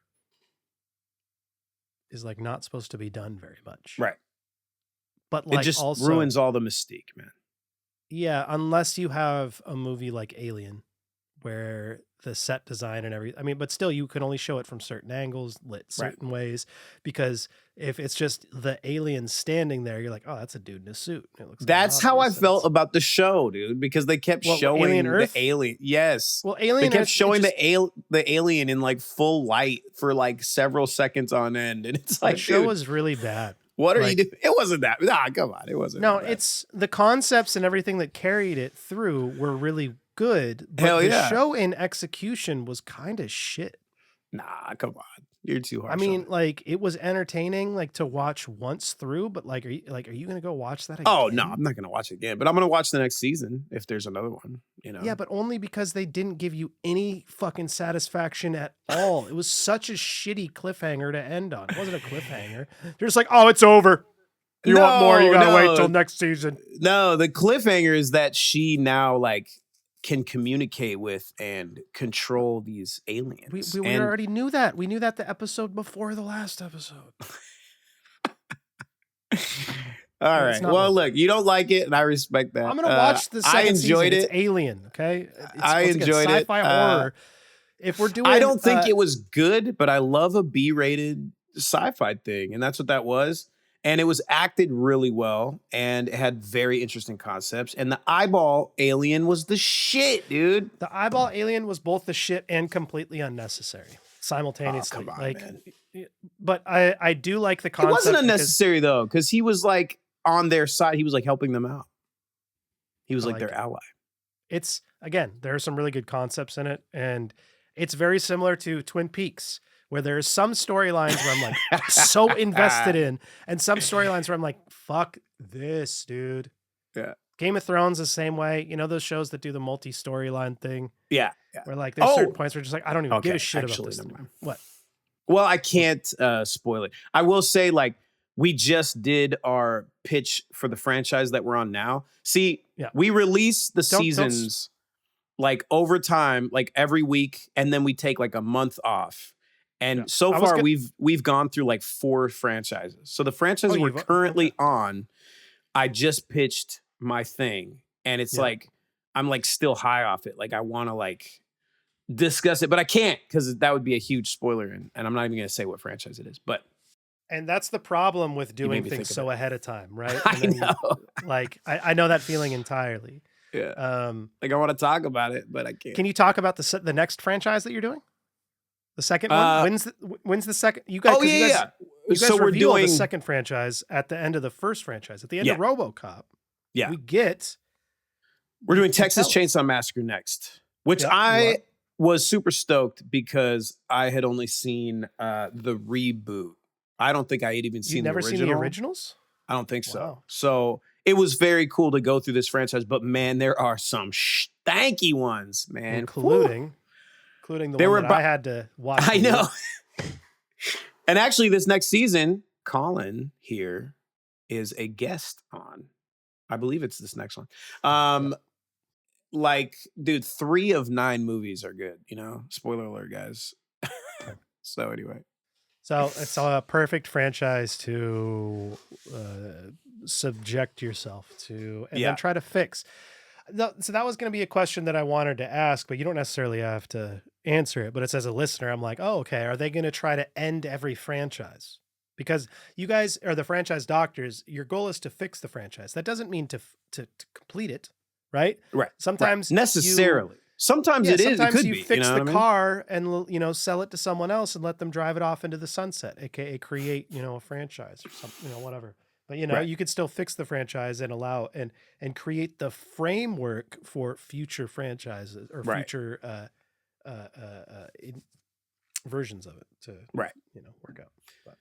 Speaker 2: is like not supposed to be done very much.
Speaker 1: Right.
Speaker 2: But like
Speaker 1: it just
Speaker 2: also
Speaker 1: ruins all the mystique, man.
Speaker 2: Yeah, unless you have a movie like Alien where the set design and everything. I mean, but still you can only show it from certain angles, lit certain ways, because if it's just the alien standing there, you're like, oh, that's a dude in a suit. It looks
Speaker 1: That's how I felt about the show, dude, because they kept showing the alien. Yes.
Speaker 2: Well, Alien
Speaker 1: They kept
Speaker 2: Earth,
Speaker 1: showing the alien in like full light for like several seconds on end. And it's like,
Speaker 2: the show
Speaker 1: dude,
Speaker 2: was really bad.
Speaker 1: What are you doing? It wasn't that. Nah, come on. It wasn't.
Speaker 2: No,
Speaker 1: that bad.
Speaker 2: it's the concepts and everything that carried it through were really good. But
Speaker 1: Hell
Speaker 2: the
Speaker 1: yeah.
Speaker 2: show in execution was kind of shit.
Speaker 1: Nah, come on. You're too harsh.
Speaker 2: I mean, like it was entertaining, like to watch once through. But like, are you gonna go watch that again?
Speaker 1: Oh no, I'm not gonna watch it again. But I'm gonna watch the next season if there's another one.
Speaker 2: Yeah, but only because they didn't give you any fucking satisfaction at all. It was such a shitty cliffhanger to end on. It wasn't a cliffhanger. They're just like, oh, it's over. You want more? You gotta wait till next season.
Speaker 1: No, the cliffhanger is that she now like can communicate with and control these aliens.
Speaker 2: We already knew that. We knew that the episode before the last episode.
Speaker 1: All right. Well, look, you don't like it, and I respect that.
Speaker 2: I'm gonna watch the second season. It's Alien. Okay,
Speaker 1: I enjoyed it.
Speaker 2: Sci-fi horror. If we're doing,
Speaker 1: I don't think it was good, but I love a B-rated sci-fi thing, and that's what that was. And it was acted really well, and it had very interesting concepts. And the eyeball alien was the shit, dude.
Speaker 2: The eyeball alien was both the shit and completely unnecessary simultaneously.
Speaker 1: Oh, come on,
Speaker 2: like,
Speaker 1: man.
Speaker 2: But I do like the concept.
Speaker 1: It wasn't unnecessary though, because he was like on their side. He was like helping them out. He was like their ally.
Speaker 2: It's again, there are some really good concepts in it, and it's very similar to Twin Peaks, where there's some storylines where I'm like so invested in, and some storylines where I'm like, fuck this, dude.
Speaker 1: Yeah.
Speaker 2: Game of Thrones the same way. You know those shows that do the multi-storyline thing?
Speaker 1: Yeah.
Speaker 2: Where like there's certain points where just like, I don't even give a shit about this. What?
Speaker 1: Well, I can't spoil it. I will say like we just did our pitch for the franchise that we're on now. See,
Speaker 2: Yeah.
Speaker 1: we release the
Speaker 2: Don't
Speaker 1: seasons like over time, like every week, and then we take like a month off. And so far, we've gone through like 4 franchises. So the franchise we're currently on, I just pitched my thing, and it's like I'm like still high off it. Like I want to like discuss it, but I can't because that would be a huge spoiler, and I'm not even going to say what franchise it is. But
Speaker 2: and that's the problem with doing things so ahead of time, right?
Speaker 1: I know.
Speaker 2: Like I know that feeling entirely.
Speaker 1: Yeah. Like I want to talk about it, but I can't.
Speaker 2: Can you talk about the next franchise that you're doing? The second one? When's the second? You guys, you guys
Speaker 1: so we're doing
Speaker 2: the second franchise at the end of the first franchise. At the end of RoboCop,
Speaker 1: we're doing Texas Chainsaw Massacre next, which I was super stoked because I had only seen the reboot. I don't think I had even seen the original.
Speaker 2: You've never seen the originals?
Speaker 1: I don't think so. So it was very cool to go through this franchise, but man, there are some stanky ones, man.
Speaker 2: Including the one that I had to watch.
Speaker 1: I know. And actually, this next season, Colin here is a guest on. I believe it's this next one. Like, dude, 3 of 9 movies are good, you know? Spoiler alert, guys. So anyway.
Speaker 2: So it's a perfect franchise to subject yourself to and then try to fix. So that was going to be a question that I wanted to ask, but you don't necessarily have to answer it. But it's as a listener, I'm like, oh, okay. Are they going to try to end every franchise? Because you guys are the franchise doctors. Your goal is to fix the franchise. That doesn't mean to complete it, right?
Speaker 1: Right.
Speaker 2: Sometimes
Speaker 1: necessarily. Sometimes it is. It could
Speaker 2: you
Speaker 1: be.
Speaker 2: Fix the car and sell it to someone else and let them drive it off into the sunset, aka create a franchise or something, whatever. But you could still fix the franchise and allow and create the framework for future franchises or future versions of it to work out. But.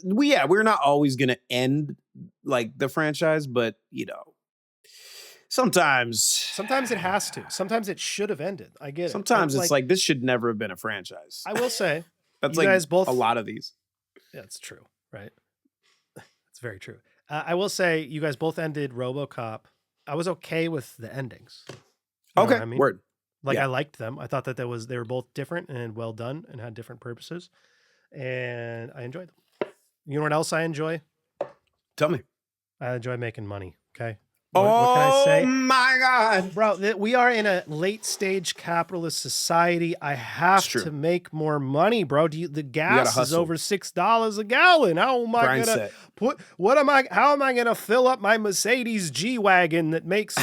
Speaker 1: We're not always gonna end like the franchise, but sometimes
Speaker 2: it has to. Sometimes it should have ended. I get it.
Speaker 1: Sometimes it's like this should never have been a franchise.
Speaker 2: I will say
Speaker 1: that's
Speaker 2: you
Speaker 1: like
Speaker 2: guys both,
Speaker 1: a lot of these.
Speaker 2: Yeah, it's true, right? It's very true. I will say you guys both ended RoboCop. I was okay with the endings. You know what I mean?
Speaker 1: Word.
Speaker 2: I liked them. I thought that they were both different and well done and had different purposes, and I enjoyed them. You know what else I enjoy?
Speaker 1: Tell me.
Speaker 2: I enjoy making money. Okay. What can I say?
Speaker 1: Oh my God.
Speaker 2: Bro, we are in a late stage capitalist society. I have to make more money, bro. The gas is over $6 a gallon. How am I how am I gonna fill up my Mercedes G-Wagon that makes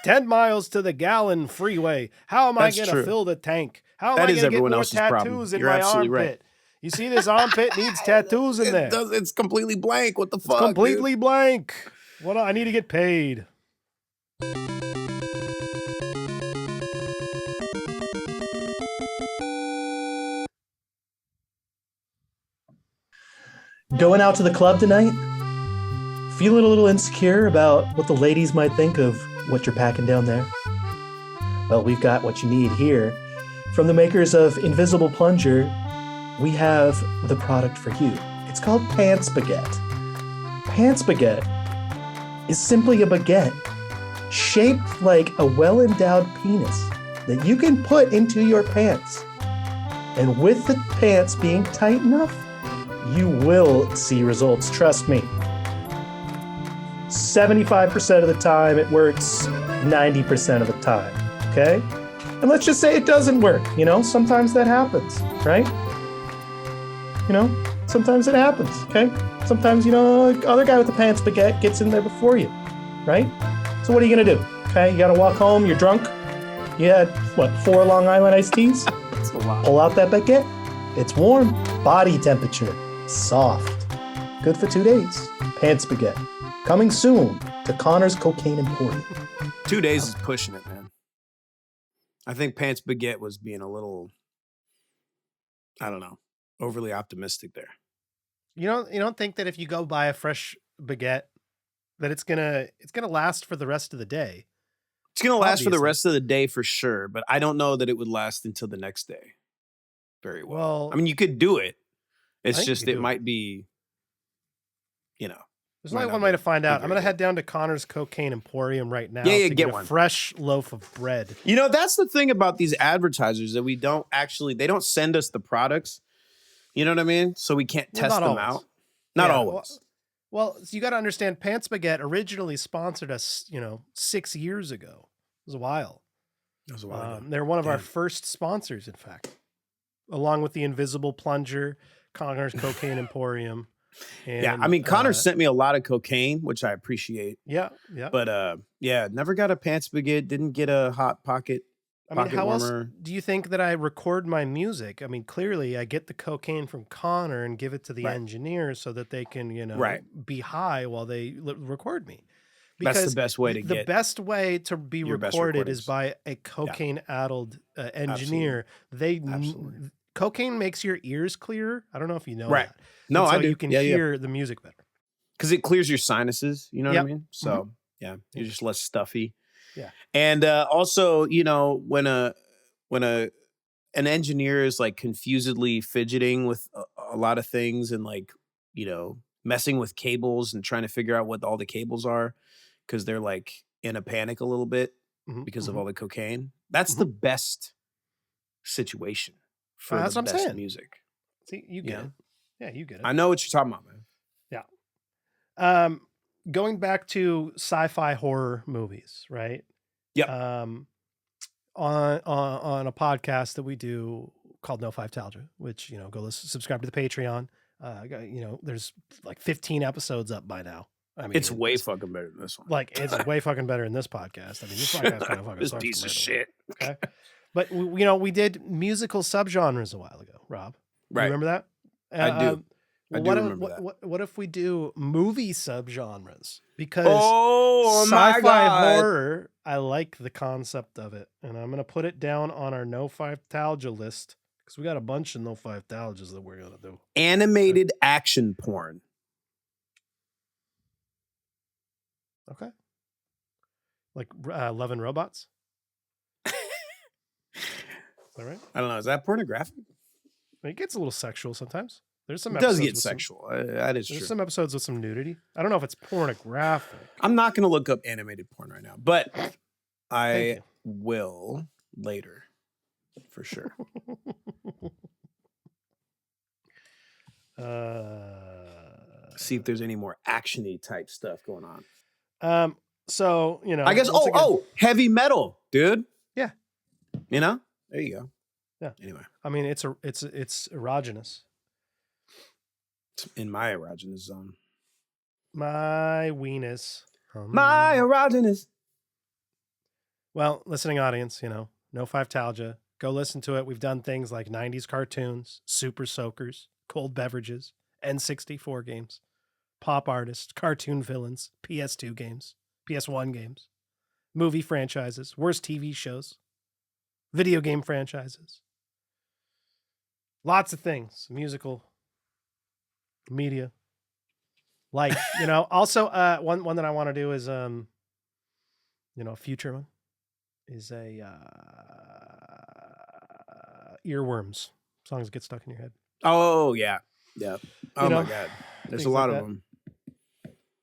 Speaker 2: 10 miles to the gallon freeway? How am I gonna fill the tank? How am I gonna get more tattoos in my armpit? Right. You see this armpit needs tattoos in there.
Speaker 1: It's completely blank. What the fuck?
Speaker 2: It's completely blank. I need to get paid.
Speaker 7: Going out to the club tonight? Feeling a little insecure about what the ladies might think of what you're packing down there? Well, we've got what you need here. From the makers of Invisible Plunger, we have the product for you. It's called Pants Baguette. Pants Baguette is simply a baguette shaped like a well-endowed penis that you can put into your pants. And with the pants being tight enough, you will see results, trust me. 75% of the time it works, 90% of the time, okay? And let's just say it doesn't work, sometimes that happens, right? Sometimes it happens, okay? Sometimes, other guy with the pants baguette gets in there before you, right? So what are you gonna do? Okay, you gotta walk home, you're drunk. You had, 4 Long Island iced teas?
Speaker 1: That's a lot.
Speaker 7: Pull out that baguette. It's warm, body temperature, soft. Good for 2 days. Pants baguette. Coming soon to Connor's Cocaine Emporium.
Speaker 1: 2 days is pushing it, man. I think Pants Baguette was being a little, I don't know, overly optimistic there.
Speaker 2: You don't think that if you go buy a fresh baguette that it's gonna last for the rest of the day?
Speaker 1: It's gonna last for the rest of the day for sure, but I don't know that it would last until the next day. very well.
Speaker 2: Well,
Speaker 1: I mean, you could do it.
Speaker 2: I
Speaker 1: It's
Speaker 2: think you
Speaker 1: just
Speaker 2: could
Speaker 1: it
Speaker 2: do
Speaker 1: might be,
Speaker 2: There's
Speaker 1: might
Speaker 2: only
Speaker 1: not
Speaker 2: one way to find out.
Speaker 1: be
Speaker 2: I'm
Speaker 1: very
Speaker 2: going to head
Speaker 1: good.
Speaker 2: down to Connor's Cocaine Emporium right now
Speaker 1: Yeah,
Speaker 2: to
Speaker 1: get
Speaker 2: get a
Speaker 1: one.
Speaker 2: fresh loaf of bread.
Speaker 1: That's the thing about these advertisers that they don't send us the products. You know what I mean? So we can't test
Speaker 2: not
Speaker 1: them
Speaker 2: always.
Speaker 1: out. Not
Speaker 2: Yeah,
Speaker 1: always.
Speaker 2: Well, so you got to understand, Pants Baguette originally sponsored us, 6 years ago. It was a while. They're one of our first sponsors, in fact, along with the Invisible Plunger, Connor's Cocaine Emporium. And,
Speaker 1: yeah, I mean, Connor sent me a lot of cocaine, which I appreciate.
Speaker 2: Yeah.
Speaker 1: But never got a Pants Baguette. Didn't get a Hot Pocket.
Speaker 2: I mean, how
Speaker 1: warmer.
Speaker 2: else do you think that I record my music? I mean, clearly I get the cocaine from Connor and give it to the engineers so that they can, be high while they record me. Because
Speaker 1: that's the best way to
Speaker 2: the best way to be recorded is by a cocaine-addled engineer.
Speaker 1: Absolutely.
Speaker 2: Cocaine makes your ears clearer. I don't know if you know
Speaker 1: Right.
Speaker 2: that.
Speaker 1: No,
Speaker 2: and so
Speaker 1: I do.
Speaker 2: You can hear the music better
Speaker 1: because it clears your sinuses. You know what I mean? So you're just less stuffy.
Speaker 2: Yeah.
Speaker 1: And also, when an engineer is like confusedly fidgeting with a lot of things and like, messing with cables and trying to figure out what all the cables are because they're like in a panic a little bit because of all the cocaine. That's the best situation for
Speaker 2: that's
Speaker 1: the
Speaker 2: what I'm
Speaker 1: best
Speaker 2: saying.
Speaker 1: music.
Speaker 2: See, you get it. Yeah, you get it.
Speaker 1: I know what you're talking about, man.
Speaker 2: Yeah. Going back to sci-fi horror movies, right?
Speaker 1: Yeah.
Speaker 2: On a podcast that we do called No Five-Talgia, which go subscribe to the Patreon. There's like 15 episodes up by now. I mean,
Speaker 1: it's way fucking better than this one.
Speaker 2: Like it's way fucking better than this podcast. I mean, this podcast kind of fucking
Speaker 1: this
Speaker 2: sucks
Speaker 1: piece of
Speaker 2: compared to
Speaker 1: shit.
Speaker 2: it, okay, but we did musical subgenres a while ago, Rob.
Speaker 1: Right.
Speaker 2: You remember that?
Speaker 1: I do.
Speaker 2: I
Speaker 1: do remember that.
Speaker 2: What if we do movie subgenres? Because
Speaker 1: my
Speaker 2: sci-fi
Speaker 1: God.
Speaker 2: horror, I like the concept of it, and I'm gonna put it down on our No Five-Talgia list because we got a bunch of No Five-Talgias that we're gonna do.
Speaker 1: Animated action porn.
Speaker 2: Okay. Like Love and Robots. Is that right?
Speaker 1: I don't know. Is that pornographic?
Speaker 2: It gets a little sexual sometimes. There's some.
Speaker 1: It does
Speaker 2: episodes
Speaker 1: get
Speaker 2: with
Speaker 1: sexual. That is
Speaker 2: There's
Speaker 1: true.
Speaker 2: some episodes with some nudity. I don't know if it's pornographic.
Speaker 1: I'm not going to look up animated porn right now, but I
Speaker 2: you.
Speaker 1: will later for sure. See if there's any more actiony type stuff going on.
Speaker 2: So
Speaker 1: I guess. Heavy metal, dude.
Speaker 2: Yeah.
Speaker 1: There you go.
Speaker 2: Yeah.
Speaker 1: Anyway,
Speaker 2: I mean, it's erogenous.
Speaker 1: it's in my erogenous zone.
Speaker 2: My weenus.
Speaker 1: My erogenous.
Speaker 2: Well, listening audience, No Five-Talgia. Go listen to it. We've done things like 90s cartoons, super soakers, cold beverages, N64 games, pop artists, cartoon villains, PS2 games, PS1 games, movie franchises, worst TV shows, video game franchises. Lots of things. Musical, media. Like, also one that I want to do is a future one is a earworms. Songs get stuck in your head.
Speaker 1: Oh yeah. Yeah. Oh my God. There's a lot of them.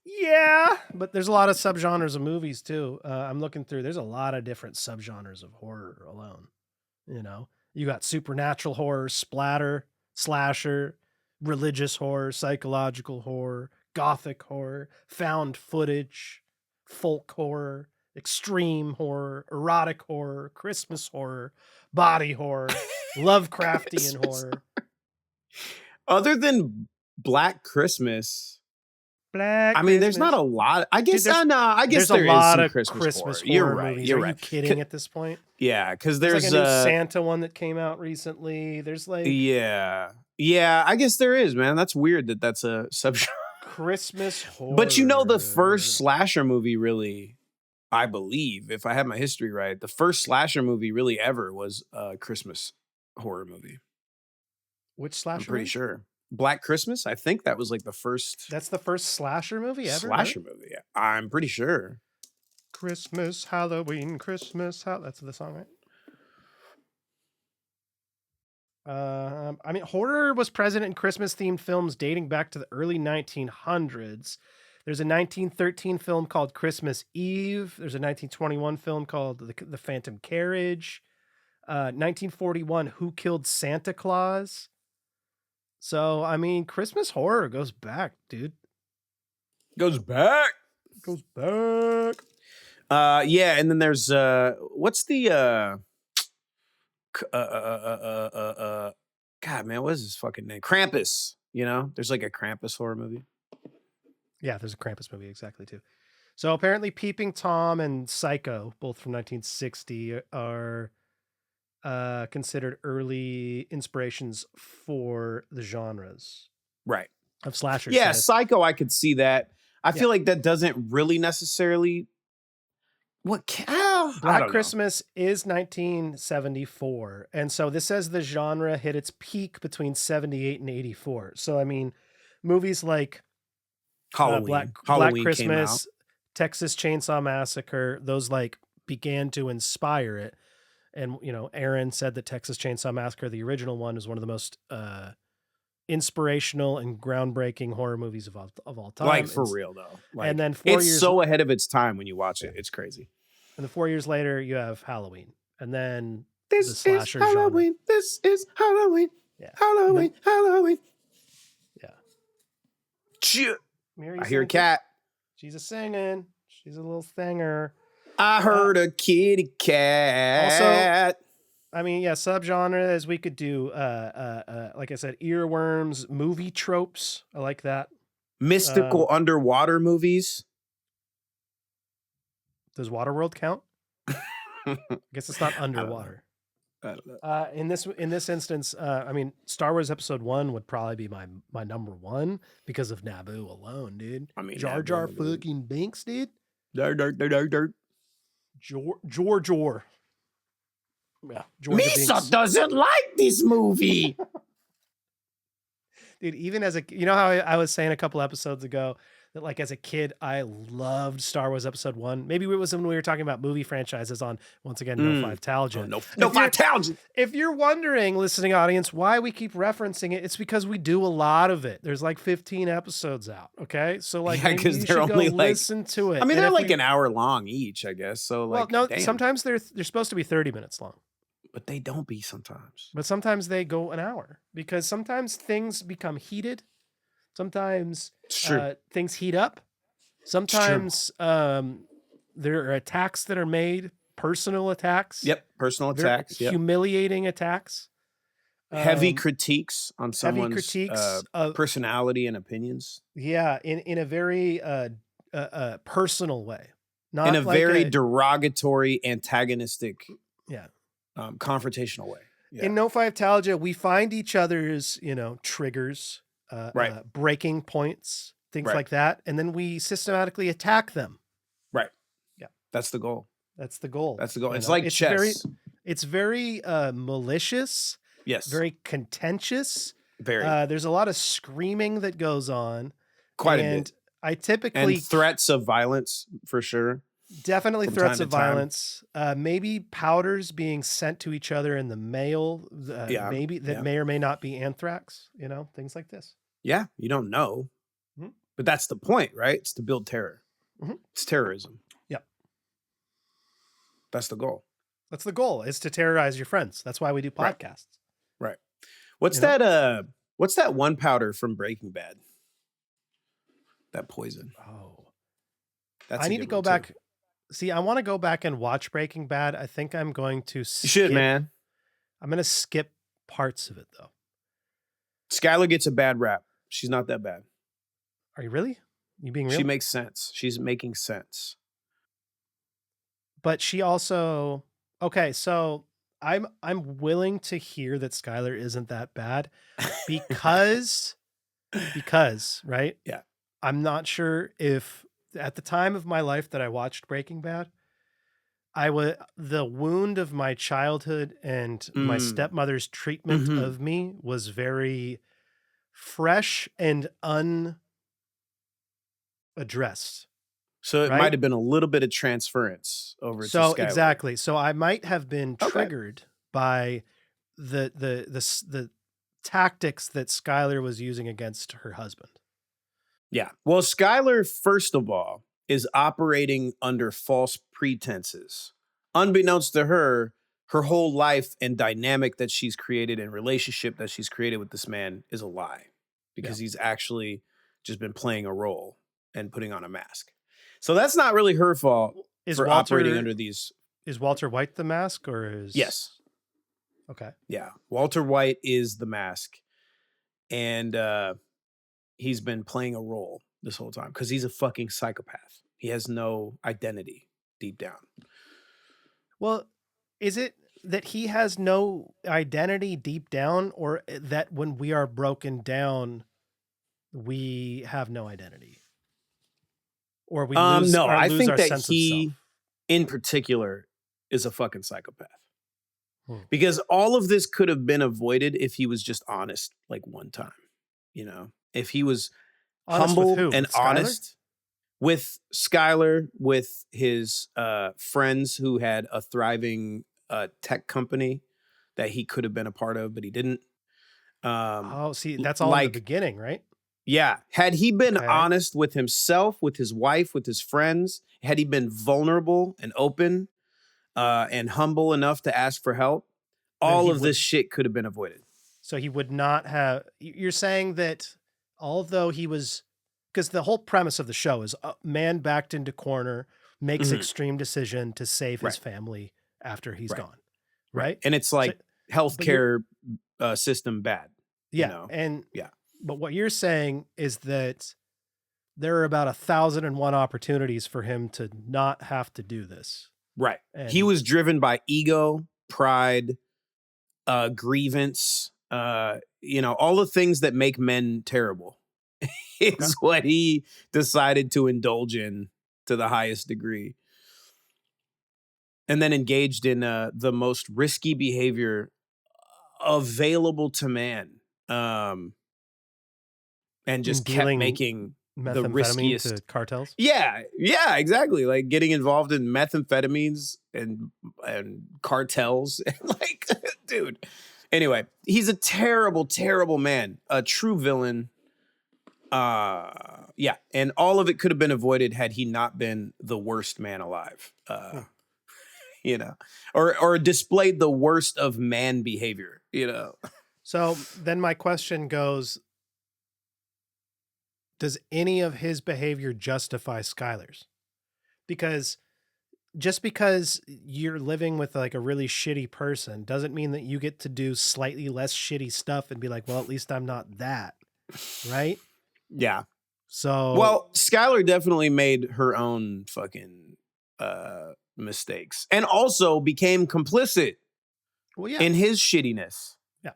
Speaker 2: Yeah, but there's a lot of subgenres of movies too. I'm looking through. There's a lot of different subgenres of horror alone. You got supernatural horror, splatter, slasher, religious horror, psychological horror, gothic horror, found footage, folk horror, extreme horror, erotic horror, Christmas horror, body horror, Lovecraftian horror.
Speaker 1: Other than Black Christmas,
Speaker 2: Black.
Speaker 1: I mean, there's not a lot. I guess.
Speaker 2: Dude,
Speaker 1: I guess
Speaker 2: there's
Speaker 1: there
Speaker 2: a lot
Speaker 1: is
Speaker 2: of
Speaker 1: some
Speaker 2: Christmas horror
Speaker 1: You're right.
Speaker 2: movies.
Speaker 1: You're
Speaker 2: Are
Speaker 1: right.
Speaker 2: you kidding at this point?
Speaker 1: Yeah, because
Speaker 2: There's
Speaker 1: there's
Speaker 2: like a new Santa one that came out recently. There's like
Speaker 1: yeah. I guess there is, man. That's weird that that's a subgenre.
Speaker 2: Christmas horror.
Speaker 1: But the first slasher movie really, I believe, if I have my history right, the first slasher movie really ever was a Christmas horror movie.
Speaker 2: Which slasher?
Speaker 1: I'm pretty sure. Black Christmas. I think that was like the first.
Speaker 2: That's the first slasher movie ever.
Speaker 1: Slasher movie. Yeah. I'm pretty sure.
Speaker 2: Christmas, Halloween, Christmas. That's the song, right? I mean, horror was present in Christmas-themed films dating back to the early 1900s. There's a 1913 film called Christmas Eve. There's a 1921 film called The Phantom Carriage. 1941, Who Killed Santa Claus? So, I mean, Christmas horror goes back, dude.
Speaker 1: Goes back.
Speaker 2: Goes back.
Speaker 1: Yeah, and then there's what's the God, man, what is his fucking name? Krampus. You know, there's like a Krampus horror movie.
Speaker 2: Yeah, there's a Krampus movie exactly too. So apparently, Peeping Tom and Psycho, both from 1960, are considered early inspirations for the genres,
Speaker 1: right,
Speaker 2: of slashers.
Speaker 1: Yeah, Psycho, I could see that. I feel like that doesn't really necessarily.
Speaker 2: Black Christmas is 1974, and so this says the genre hit its peak between 78 and 84. So I mean, movies like
Speaker 1: Halloween,
Speaker 2: Black Christmas, Texas Chainsaw Massacre, those like began to inspire it. And you know, Aaron said that Texas Chainsaw Massacre, the original one, is one of the most inspirational and groundbreaking horror movies of all time.
Speaker 1: Like for real though. Like,
Speaker 2: and then
Speaker 1: it's so ahead of its time when you watch it. It's crazy.
Speaker 2: And then 4 years later, you have Halloween, and then
Speaker 1: this
Speaker 2: the slasher
Speaker 1: is Halloween.
Speaker 2: genre.
Speaker 1: This is Halloween.
Speaker 2: Yeah.
Speaker 1: Halloween. Halloween.
Speaker 2: Yeah.
Speaker 1: I hear a cat.
Speaker 2: She's a singing. She's a little singer.
Speaker 1: I heard a kitty cat.
Speaker 2: Also, I mean, yeah, subgenre as we could do, like I said, earworms, movie tropes. I like that.
Speaker 1: Mystical underwater movies.
Speaker 2: Does Waterworld count? I guess it's not underwater.
Speaker 1: I don't know.
Speaker 2: In this instance, I mean, Star Wars Episode 1 would probably be my number one because of Naboo alone, dude.
Speaker 1: I mean,
Speaker 2: Jar Jar fucking Binks, dude.
Speaker 1: Dirt.
Speaker 2: Jor. Yeah,
Speaker 1: Misa doesn't like this movie.
Speaker 2: Dude, even as you know how I was saying a couple episodes ago that like as a kid, I loved Star Wars Episode 1. Maybe it was when we were talking about movie franchises on, once again, No Five Talgent.
Speaker 1: No Five Talgent.
Speaker 2: If you're wondering, listening audience, why we keep referencing it, it's because we do a lot of it. There's like 15 episodes out, okay? So like,
Speaker 1: because they're only like,
Speaker 2: listen to it.
Speaker 1: I mean, they're like an hour long each, I guess. So like,
Speaker 2: well, no, sometimes they're supposed to be 30 minutes long.
Speaker 1: But they don't be sometimes.
Speaker 2: But sometimes they go an hour because sometimes things become heated. Sometimes things heat up. Sometimes there are attacks that are made, personal attacks.
Speaker 1: Yep, personal attacks.
Speaker 2: Humiliating attacks.
Speaker 1: Heavy critiques on someone's
Speaker 2: of
Speaker 1: personality and opinions.
Speaker 2: Yeah, in a very personal way. Not
Speaker 1: in a
Speaker 2: like
Speaker 1: very derogatory, antagonistic, confrontational way. Yeah.
Speaker 2: In No Five Talgent, we find each other's, triggers, breaking points, things like that, and then we systematically attack them.
Speaker 1: Right.
Speaker 2: Yeah.
Speaker 1: That's the goal.
Speaker 2: That's the goal.
Speaker 1: It's like chess.
Speaker 2: It's very malicious.
Speaker 1: Yes.
Speaker 2: Very contentious.
Speaker 1: Very.
Speaker 2: There's a lot of screaming that goes on.
Speaker 1: Quite a bit.
Speaker 2: I typically...
Speaker 1: And threats of violence, for sure.
Speaker 2: Definitely threats of violence. Maybe powders being sent to each other in the mail. Maybe that may or may not be anthrax. Things like this.
Speaker 1: Yeah, you don't know. Mm-hmm. But that's the point, right? It's to build terror. Mm-hmm. It's terrorism.
Speaker 2: Yep.
Speaker 1: That's the goal.
Speaker 2: That's the goal, is to terrorize your friends. That's why we do podcasts.
Speaker 1: Right. What's that one powder from Breaking Bad? That poison.
Speaker 2: Oh.
Speaker 1: That's
Speaker 2: I need to go back. See, I want to go back and watch Breaking Bad. I think I'm going to skip.
Speaker 1: You should, man.
Speaker 2: I'm going to skip parts of it, though.
Speaker 1: Skylar gets a bad rap. She's not that bad.
Speaker 2: Are you really? You being real?
Speaker 1: She makes sense. She's making sense.
Speaker 2: But she also... Okay, so I'm willing to hear that Skylar isn't that bad because, right?
Speaker 1: Yeah.
Speaker 2: I'm not sure if... At the time of my life that I watched Breaking Bad, the wound of my childhood and my stepmother's treatment of me was very fresh and unaddressed.
Speaker 1: So it might have been a little bit of transference over to Skylar.
Speaker 2: Exactly. So I might have been triggered by the tactics that Skylar was using against her husband.
Speaker 1: Yeah. Well, Skylar, first of all, is operating under false pretenses. Unbeknownst to her, her whole life and dynamic that she's created and relationship that she's created with this man is a lie because he's actually just been playing a role and putting on a mask. So that's not really her fault for operating under these.
Speaker 2: Is Walter White the mask or is...
Speaker 1: Yes.
Speaker 2: Okay.
Speaker 1: Yeah. Walter White is the mask. And he's been playing a role this whole time because he's a fucking psychopath. He has no identity deep down.
Speaker 2: Well, is it that he has no identity deep down, or that when we are broken down, we have no identity? Or we lose,
Speaker 1: no, I
Speaker 2: lose
Speaker 1: think
Speaker 2: our
Speaker 1: that
Speaker 2: sense
Speaker 1: he,
Speaker 2: of self?
Speaker 1: in particular, is a fucking psychopath. Because all of this could have been avoided if he was just honest, like one time. You know, if he was
Speaker 2: Honest
Speaker 1: humble
Speaker 2: with who?
Speaker 1: and
Speaker 2: With Skylar?
Speaker 1: honest with Skylar, with his friends who had a thriving tech company that he could have been a part of, but he didn't.
Speaker 2: See, that's all in the beginning, right?
Speaker 1: Yeah. Had he been honest with himself, with his wife, with his friends, had he been vulnerable and open and humble enough to ask for help, all of this shit could have been avoided.
Speaker 2: So he would not have... You're saying that although he was... Because the whole premise of the show is a man backed into corner, makes extreme decision to save his family after he's gone. Right?
Speaker 1: And it's like healthcare system bad.
Speaker 2: Yeah.
Speaker 1: You know?
Speaker 2: And but what you're saying is that there are about 1,001 opportunities for him to not have to do this.
Speaker 1: Right.
Speaker 2: And
Speaker 1: he was driven by ego, pride, grievance, all the things that make men terrible is what he decided to indulge in to the highest degree. And then engaged in the most risky behavior available to man. And just kept making the riskiest
Speaker 2: to cartels.
Speaker 1: Yeah, exactly. Like getting involved in methamphetamines and cartels. Like, dude. Anyway, he's a terrible, terrible man. A true villain. And all of it could have been avoided had he not been the worst man alive. Or displayed the worst of man behavior,
Speaker 2: So then my question goes, does any of his behavior justify Skylar's? Because just because you're living with like a really shitty person doesn't mean that you get to do slightly less shitty stuff and be like, well, at least I'm not that. Right?
Speaker 1: Yeah.
Speaker 2: So,
Speaker 1: well, Skylar definitely made her own fucking mistakes and also became complicit in his shittiness.
Speaker 2: Yeah.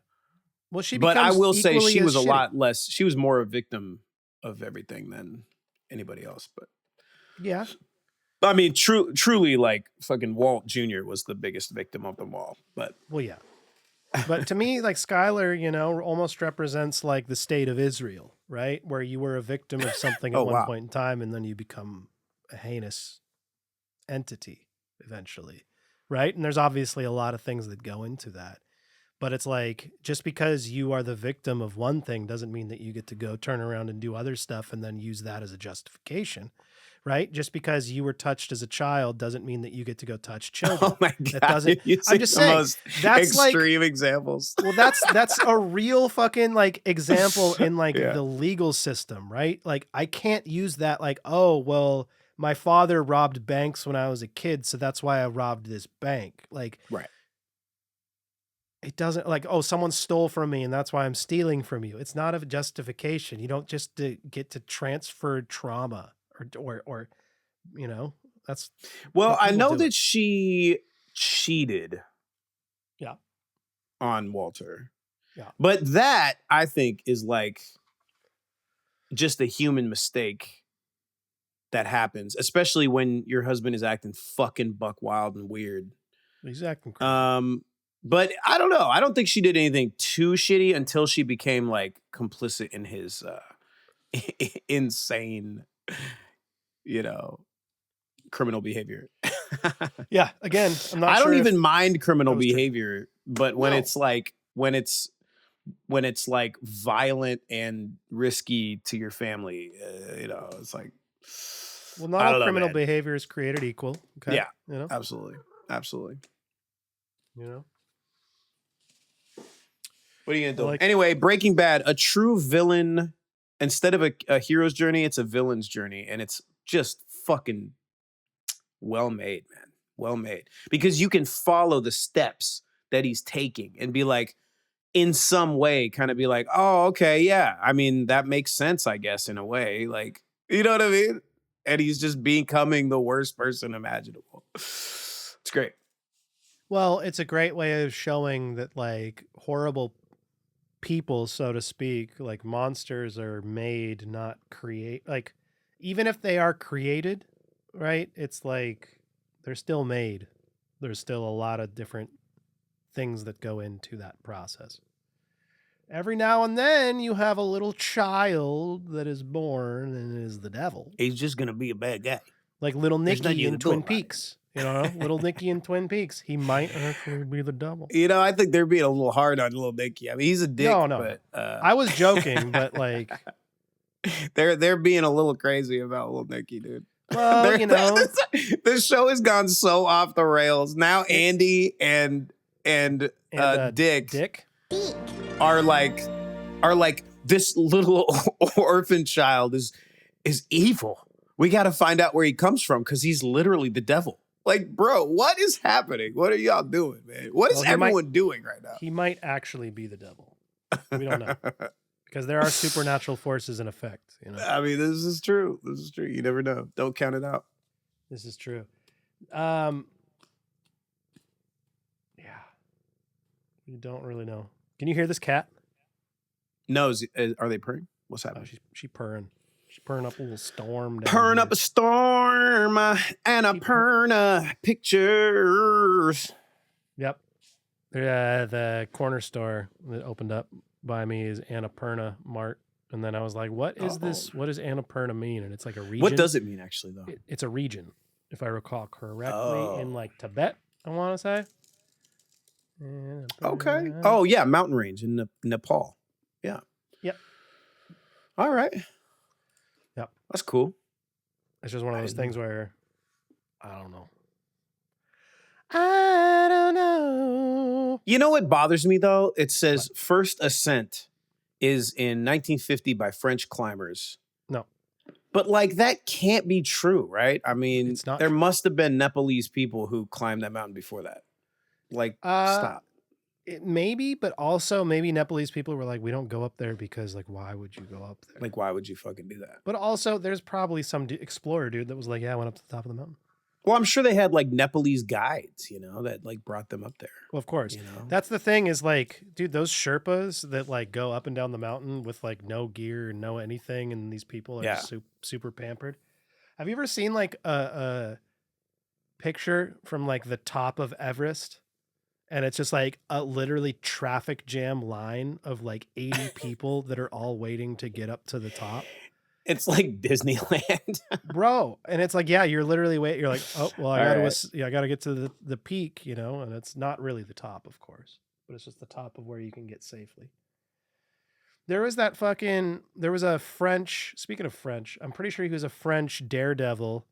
Speaker 2: Well,
Speaker 1: but I will say she was a lot less. She was more a victim of everything than anybody else. But
Speaker 2: yeah,
Speaker 1: I mean, truly, like fucking Walt Jr. was the biggest victim of them all. But
Speaker 2: but to me, like Skylar, almost represents like the state of Israel, right? Where you were a victim of something at one point in time, and then you become a heinous entity eventually, right? And there's obviously a lot of things that go into that. But it's like, just because you are the victim of one thing doesn't mean that you get to go turn around and do other stuff and then use that as a justification, right? Just because you were touched as a child doesn't mean that you get to go touch children.
Speaker 1: Oh my God.
Speaker 2: That doesn't, I'm just saying, that's
Speaker 1: extreme examples.
Speaker 2: Well, that's a real fucking like example in like the legal system, right? Like I can't use that like, oh, well, my father robbed banks when I was a kid, so that's why I robbed this bank. Like,
Speaker 1: right.
Speaker 2: It doesn't like, oh, someone stole from me and that's why I'm stealing from you. It's not a justification. You don't just get to transfer trauma or that's.
Speaker 1: Well, I know that she cheated.
Speaker 2: Yeah.
Speaker 1: On Walter.
Speaker 2: Yeah.
Speaker 1: But that I think is like just a human mistake that happens, especially when your husband is acting fucking buck wild and weird.
Speaker 2: He's acting crazy.
Speaker 1: But I don't know. I don't think she did anything too shitty until she became like complicit in his insane, criminal behavior.
Speaker 2: Yeah. Again, I'm not
Speaker 1: I
Speaker 2: sure
Speaker 1: don't even mind criminal behavior But when it's like when it's like violent and risky to your family, it's like,
Speaker 2: well, not all criminal behavior is created equal. Okay.
Speaker 1: Yeah, absolutely. What are you gonna do? Anyway, Breaking Bad, a true villain. Instead of a hero's journey, it's a villain's journey, and it's just fucking well made, man. Well made, because you can follow the steps that he's taking and be like, in some way, kind of be like, oh, okay, yeah. I mean, that makes sense, I guess, in a way. Like, you know what I mean? And he's just becoming the worst person imaginable. It's great.
Speaker 2: Well, it's a great way of showing that, like, horrible people, so to speak, like monsters are made, not create. Like, even if they are created, right? It's like they're still made. There's still a lot of different things that go into that process. Every now and then you have a little child that is born and is the devil.
Speaker 1: He's just going to be a bad guy.
Speaker 2: Like little Nicky in Twin Peaks. Little Nicky in Twin Peaks. He might actually be the devil.
Speaker 1: I think they're being a little hard on little Nicky. I mean, he's a dick.
Speaker 2: No.
Speaker 1: But,
Speaker 2: I was joking, but like...
Speaker 1: They're being a little crazy about little Nicky, dude.
Speaker 2: Well,
Speaker 1: this show has gone so off the rails. Now Andy and Dick are like this little orphan child is evil. We got to find out where he comes from because he's literally the devil. Like, bro, what is happening? What are y'all doing, man? What is everyone doing right now?
Speaker 2: He might actually be the devil. We don't know. Because there are supernatural forces in effect.
Speaker 1: I mean, this is true. You never know. Don't count it out.
Speaker 2: This is true. Yeah. You don't really know. Can you hear this cat?
Speaker 1: No. Are they purring? What's happening?
Speaker 2: She's purring. She's purring up a little storm.
Speaker 1: Purring up a storm and a purring pictures.
Speaker 2: Yep. The corner store that opened up by me is Annapurna Mart. And then I was like, what is this? What does Annapurna mean? And it's like a region.
Speaker 1: What does it mean, actually, though?
Speaker 2: It's a region, if I recall correctly, in like Tibet, I want to say.
Speaker 1: Okay. Oh, yeah. Mountain range in Nepal. Yeah.
Speaker 2: Yep.
Speaker 1: All right.
Speaker 2: Yep.
Speaker 1: That's cool.
Speaker 2: It's just one of those things where I don't know. I don't know.
Speaker 1: You know what bothers me, though? It says first ascent is in 1950 by French climbers.
Speaker 2: No.
Speaker 1: But, like, that can't be true, right? I mean, there must have been Nepalese people who climbed that mountain before that. Like, stop.
Speaker 2: Maybe, but also maybe Nepalese people were like, we don't go up there because, like, why would you go up there?
Speaker 1: Like, why would you fucking do that?
Speaker 2: But also, there's probably some explorer dude that was like, yeah, I went up to the top of the mountain.
Speaker 1: Well, I'm sure they had, like, Nepalese guides, that, like, brought them up there.
Speaker 2: Well, of course. That's the thing is, like, dude, those Sherpas that, like, go up and down the mountain with, like, no gear and no anything, and these people are super pampered. Have you ever seen, like, a picture from, like, the top of Everest? And it's just like a literally traffic jam line of like 80 people that are all waiting to get up to the top.
Speaker 1: It's like Disneyland.
Speaker 2: Bro. And it's like, yeah, you're literally waiting. You're like, oh, well, I got to get to the peak, and it's not really the top, of course, but it's just the top of where you can get safely. There was a French, speaking of French, I'm pretty sure he was a French daredevil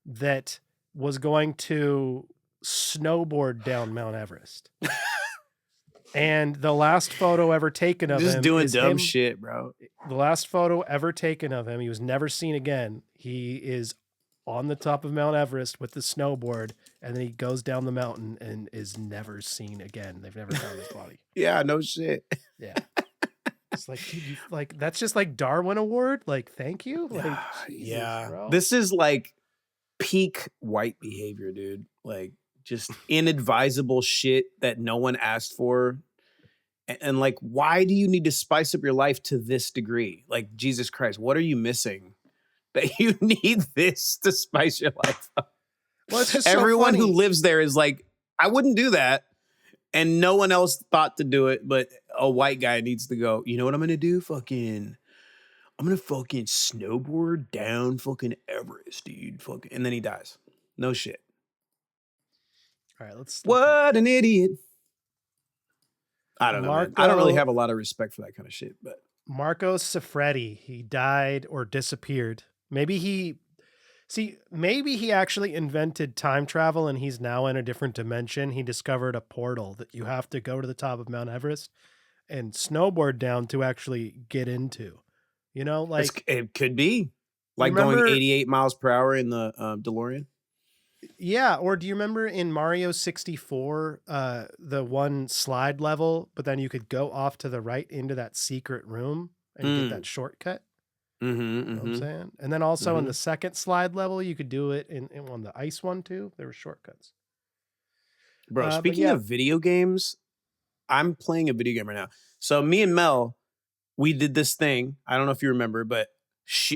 Speaker 2: that was going to snowboard down Mount Everest. And the last photo ever taken of him,
Speaker 1: just doing dumb shit, bro.
Speaker 2: The last photo ever taken of him, he was never seen again. He is on the top of Mount Everest with the snowboard, and then he goes down the mountain and is never seen again. They've never found his body.
Speaker 1: Yeah, no shit.
Speaker 2: Yeah. It's like, dude, that's just like Darwin Award. Like, thank you. Like, Jesus,
Speaker 1: yeah.
Speaker 2: bro.
Speaker 1: This is like peak white behavior, dude. Like, just inadvisable shit that no one asked for. And like, why do you need to spice up your life to this degree? Like, Jesus Christ, what are you missing that you need this to spice your life up?
Speaker 2: Well, it's just
Speaker 1: everyone
Speaker 2: so
Speaker 1: who lives there is like, I wouldn't do that. And no one else thought to do it, but a white guy needs to go, you know what I'm going to do? I'm going to fucking snowboard down fucking Everest, dude. And then he dies. No shit.
Speaker 2: All right, let's.
Speaker 1: What an idiot. I don't know, man. I don't really have a lot of respect for that kind of shit, but
Speaker 2: Marco Siffredi, he died or disappeared. Maybe he actually invented time travel and he's now in a different dimension. He discovered a portal that you have to go to the top of Mount Everest and snowboard down to actually get into. You know, like
Speaker 1: it could be like going 88 miles per hour in the DeLorean.
Speaker 2: Yeah, or do you remember in Mario 64, the one slide level, but then you could go off to the right into that secret room and get that shortcut? You know what I'm saying? And then also in the second slide level, you could do it in on the ice one too. There were shortcuts.
Speaker 1: Bro, speaking of video games, I'm playing a video game right now. So me and Mel, we did this thing. I don't know if you remember, but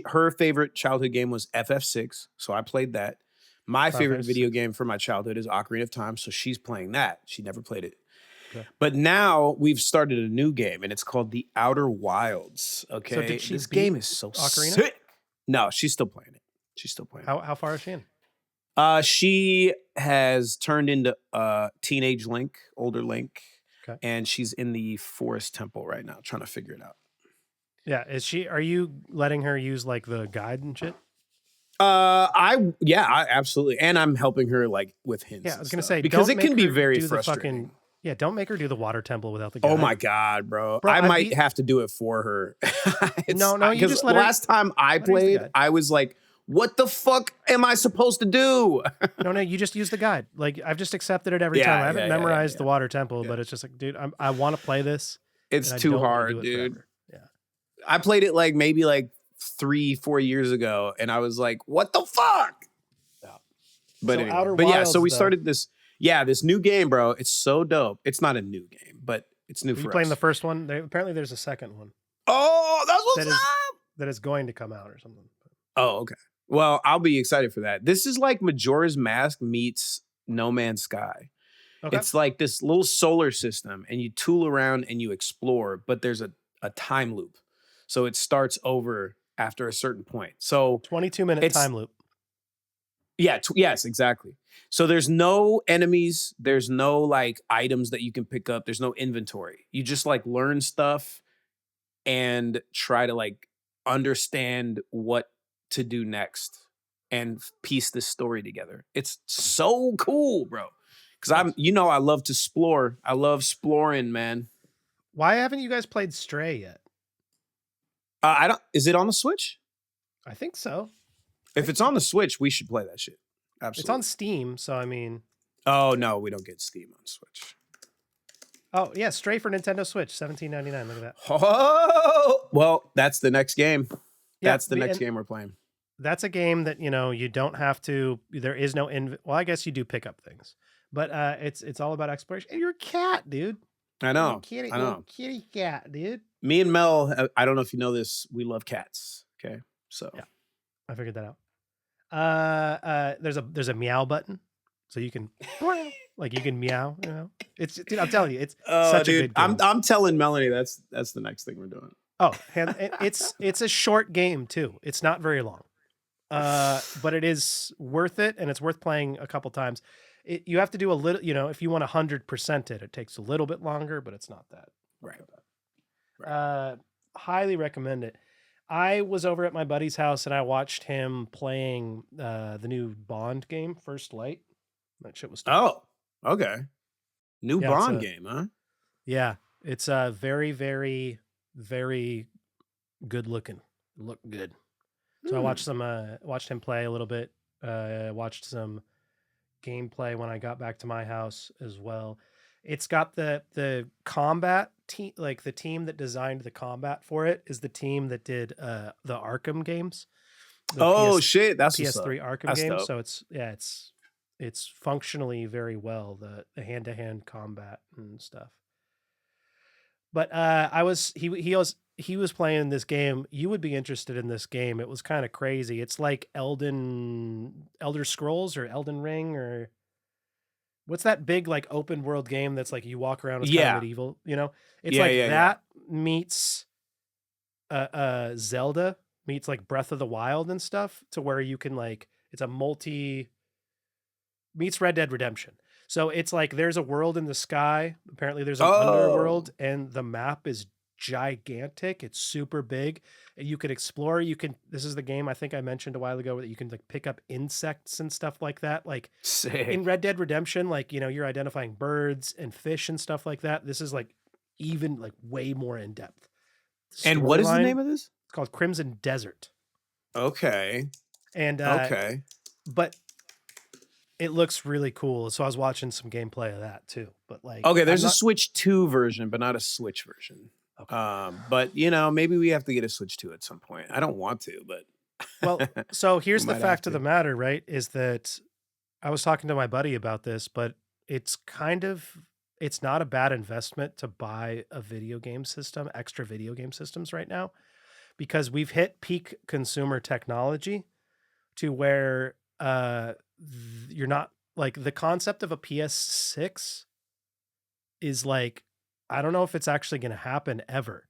Speaker 1: her favorite childhood game was FF6. So I played that. My favorite video game for my childhood is Ocarina of Time, so she's playing that. She never played it. Okay. But now we've started a new game, and it's called The Outer Wilds. Okay, so this game is so Ocarina? Sick. No, she's still playing it. She's still playing it.
Speaker 2: How far is she in?
Speaker 1: She has turned into teenage Link, older Link, and she's in the Forest Temple right now, trying to figure it out.
Speaker 2: Yeah, are you letting her use like the guide and shit?
Speaker 1: I absolutely, and I'm helping her like with hints.
Speaker 2: Yeah, I was gonna say
Speaker 1: because it can be very frustrating.
Speaker 2: Don't make her do the water temple without the guide.
Speaker 1: Oh my god, bro! I might have to do it for her.
Speaker 2: No, you just let her.
Speaker 1: Last time I played, I was like, "What the fuck am I supposed to do?"
Speaker 2: No, you just use the guide. Like I've just accepted it every time. I haven't memorized the water temple, but it's just like, dude, I want to play this.
Speaker 1: It's too hard, dude. Yeah, I played it like maybe like 3-4 years ago, and I was like, "What the fuck?" Yeah. But
Speaker 2: so
Speaker 1: anyway, so we started this new game, bro. It's so dope. It's not a new game, but it's new for us.
Speaker 2: You playing the first one? Apparently, there's a second one.
Speaker 1: Oh, that's what's up.
Speaker 2: That is going to come out or something.
Speaker 1: Oh, okay. Well, I'll be excited for that. This is like Majora's Mask meets No Man's Sky. Okay. It's like this little solar system, and you tool around and you explore, but there's a time loop, so it starts over after a certain point. So
Speaker 2: 22-minute time loop.
Speaker 1: Yeah. Yes, exactly. So there's no enemies. There's no like items that you can pick up. There's no inventory. You just like learn stuff and try to like understand what to do next and piece this story together. It's so cool, bro. Cause I love to explore. I love exploring, man.
Speaker 2: Why haven't you guys played Stray yet?
Speaker 1: Is it on the Switch?
Speaker 2: I think so.
Speaker 1: If it's on the Switch, we should play that shit. Absolutely.
Speaker 2: It's on Steam, so I mean.
Speaker 1: Oh no, we don't get Steam on Switch.
Speaker 2: Oh yeah, Stray for Nintendo Switch, $17.99. Look at that.
Speaker 1: Oh well, that's the next game. That's the next game we're playing.
Speaker 2: That's a game that you don't have to. There is no well, I guess you do pick up things, but it's all about exploration. And you're a cat, dude.
Speaker 1: I know.
Speaker 2: I know. Kitty cat, dude.
Speaker 1: Me and Mel, I don't know if you know this, we love cats. Okay, so
Speaker 2: yeah, I figured that out. There's a meow button, so you can like you can meow. It's dude, I'm telling you, it's such a good game.
Speaker 1: I'm telling Melanie that's the next thing we're doing.
Speaker 2: Oh, and it's a short game too. It's not very long, but it is worth it, and it's worth playing a couple times. You have to do a little, if you want 100% it takes a little bit longer, but it's not that.
Speaker 1: Right.
Speaker 2: Highly recommend it. I was over at my buddy's house and I watched him playing the new Bond game, First Light. That shit was tough.
Speaker 1: Oh, okay. New Bond game, huh?
Speaker 2: Yeah. It's very, very, very good looking. Look good. So I watched him play a little bit. Watched some gameplay when I got back to my house as well. It's got the combat team, like the team that designed the combat for it is the team that did the Arkham games.
Speaker 1: Shit, that's
Speaker 2: PS3 Arkham game. Dope. So it's functionally very well, the hand-to-hand combat and stuff. But he was playing this game. You would be interested in this game. It was kind of crazy. It's like Elder Scrolls or Elden Ring or what's that big like open world game that's like you walk around as kind of medieval, It's that meets Zelda meets like Breath of the Wild and stuff to where you can like it's a meets Red Dead Redemption. So it's like there's a world in the sky. Apparently there's an underworld, and the map is gigantic. It's super big. And you could explore. This is the game I think I mentioned a while ago that you can like pick up insects and stuff like that. Like
Speaker 1: Sick.
Speaker 2: in Red Dead Redemption, like, you're identifying birds and fish and stuff like that. This is like even like way more in depth.
Speaker 1: And what is the name of this?
Speaker 2: It's called Crimson Desert.
Speaker 1: Okay.
Speaker 2: And
Speaker 1: okay.
Speaker 2: But it looks really cool. So I was watching some gameplay of that too. But like,
Speaker 1: okay, there's a Switch 2 version, but not a Switch version. Okay. But maybe we have to get a Switch 2 at some point. I don't want to, but
Speaker 2: well, so here's the fact of the matter, right? Is that I was talking to my buddy about this, but it's not a bad investment to buy a video game system, extra video game systems right now, because we've hit peak consumer technology to where you're not like the concept of a PS6 is like, I don't know if it's actually going to happen ever.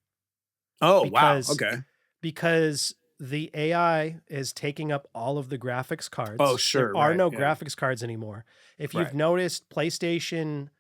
Speaker 1: Oh, wow. Okay.
Speaker 2: Because the AI is taking up all of the graphics cards.
Speaker 1: Oh, sure.
Speaker 2: There are no graphics cards anymore. If you've noticed, PlayStation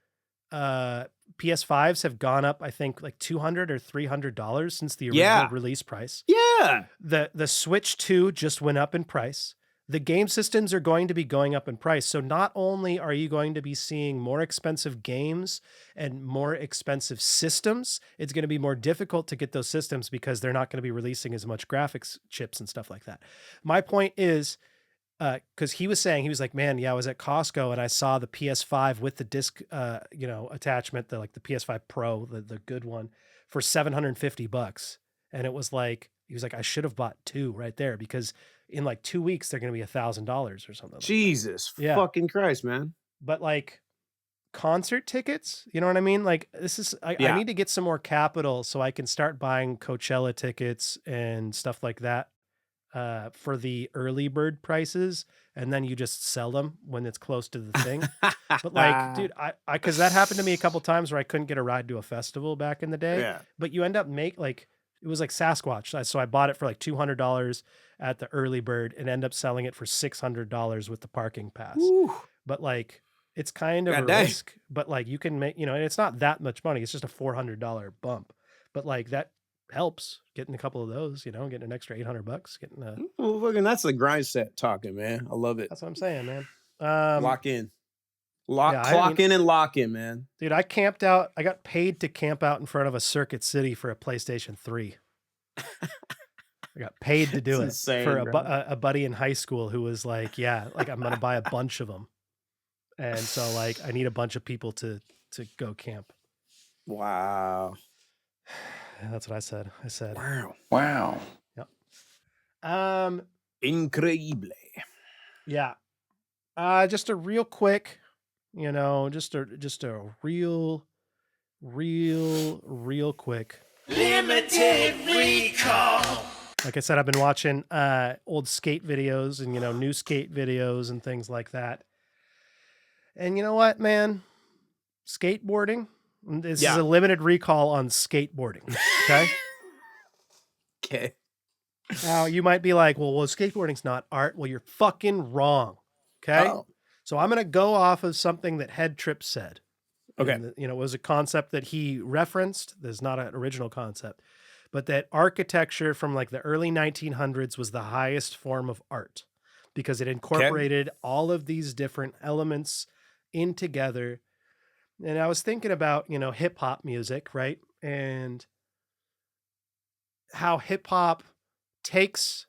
Speaker 2: PS5s have gone up, I think, like $200 or $300 since the original release price.
Speaker 1: Yeah.
Speaker 2: The Switch 2 just went up in price. The game systems are going to be going up in price. So not only are you going to be seeing more expensive games and more expensive systems, it's going to be more difficult to get those systems because they're not going to be releasing as much graphics chips and stuff like that. My point is, because he was like, man, I was at Costco and I saw the PS5 with the disc, attachment, the PS5 Pro, the good one, for $750, and it was like, he was like, I should have bought 2 right there because in like 2 weeks they're going to be $1,000 or something.
Speaker 1: Jesus fucking Christ, man!
Speaker 2: But like concert tickets, you know what I mean? Like this is, I need to get some more capital so I can start buying Coachella tickets and stuff like that. For the early bird prices, and then you just sell them when it's close to the thing. But like, dude, I because that happened to me a couple times where I couldn't get a ride to a festival back in the day.
Speaker 1: Yeah.
Speaker 2: But you end up it was like Sasquatch. So I bought it for like $200 at the early bird and end up selling it for $600 with the parking pass.
Speaker 1: Ooh.
Speaker 2: But like, it's kind of a risk, but like you can make, and it's not that much money. It's just a $400 bump, but like that helps getting a couple of those, getting an extra $800, getting a
Speaker 1: fucking, that's the grind set talking, man. I love it.
Speaker 2: That's what I'm saying, man.
Speaker 1: Lock in. Clock in and lock in, man.
Speaker 2: Dude, I camped out. I got paid to camp out in front of a Circuit City for a PlayStation 3. I got paid to do it
Speaker 1: insane,
Speaker 2: for a buddy in high school who was like, I'm going to buy a bunch of them. And so like, I need a bunch of people to go camp.
Speaker 1: Wow.
Speaker 2: That's what I said.
Speaker 1: Wow.
Speaker 2: Yep.
Speaker 1: Increíble.
Speaker 2: Yeah. Just a real quick, just a real quick
Speaker 5: limited recall.
Speaker 2: Like I said, I've been watching old skate videos and new skate videos and things like that. And you know what, man? Skateboarding. This is a limited recall on skateboarding. Okay.
Speaker 1: Okay.
Speaker 2: Now you might be like, well, skateboarding's not art. Well, you're fucking wrong. Okay. Oh. So I'm going to go off of something that Head Trip said.
Speaker 1: Okay.
Speaker 2: And, it was a concept that he referenced. There's not an original concept, but that architecture from like the early 1900s was the highest form of art because it incorporated all of these different elements in together. And I was thinking about, hip hop music, right? And how hip hop takes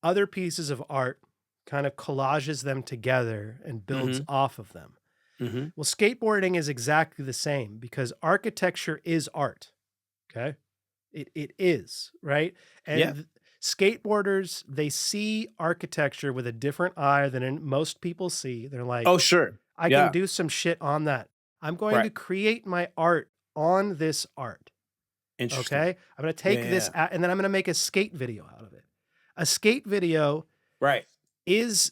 Speaker 2: other pieces of art, kind of collages them together and builds off of them.
Speaker 1: Mm-hmm.
Speaker 2: Well, skateboarding is exactly the same because architecture is art. Okay. It is, right? And skateboarders, they see architecture with a different eye than most people see. They're like,
Speaker 1: oh, sure.
Speaker 2: I can do some shit on that. I'm going to create my art on this art.
Speaker 1: Interesting.
Speaker 2: Okay. I'm going to take this and then I'm going to make a skate video out of it. A skate video.
Speaker 1: Right.
Speaker 2: It's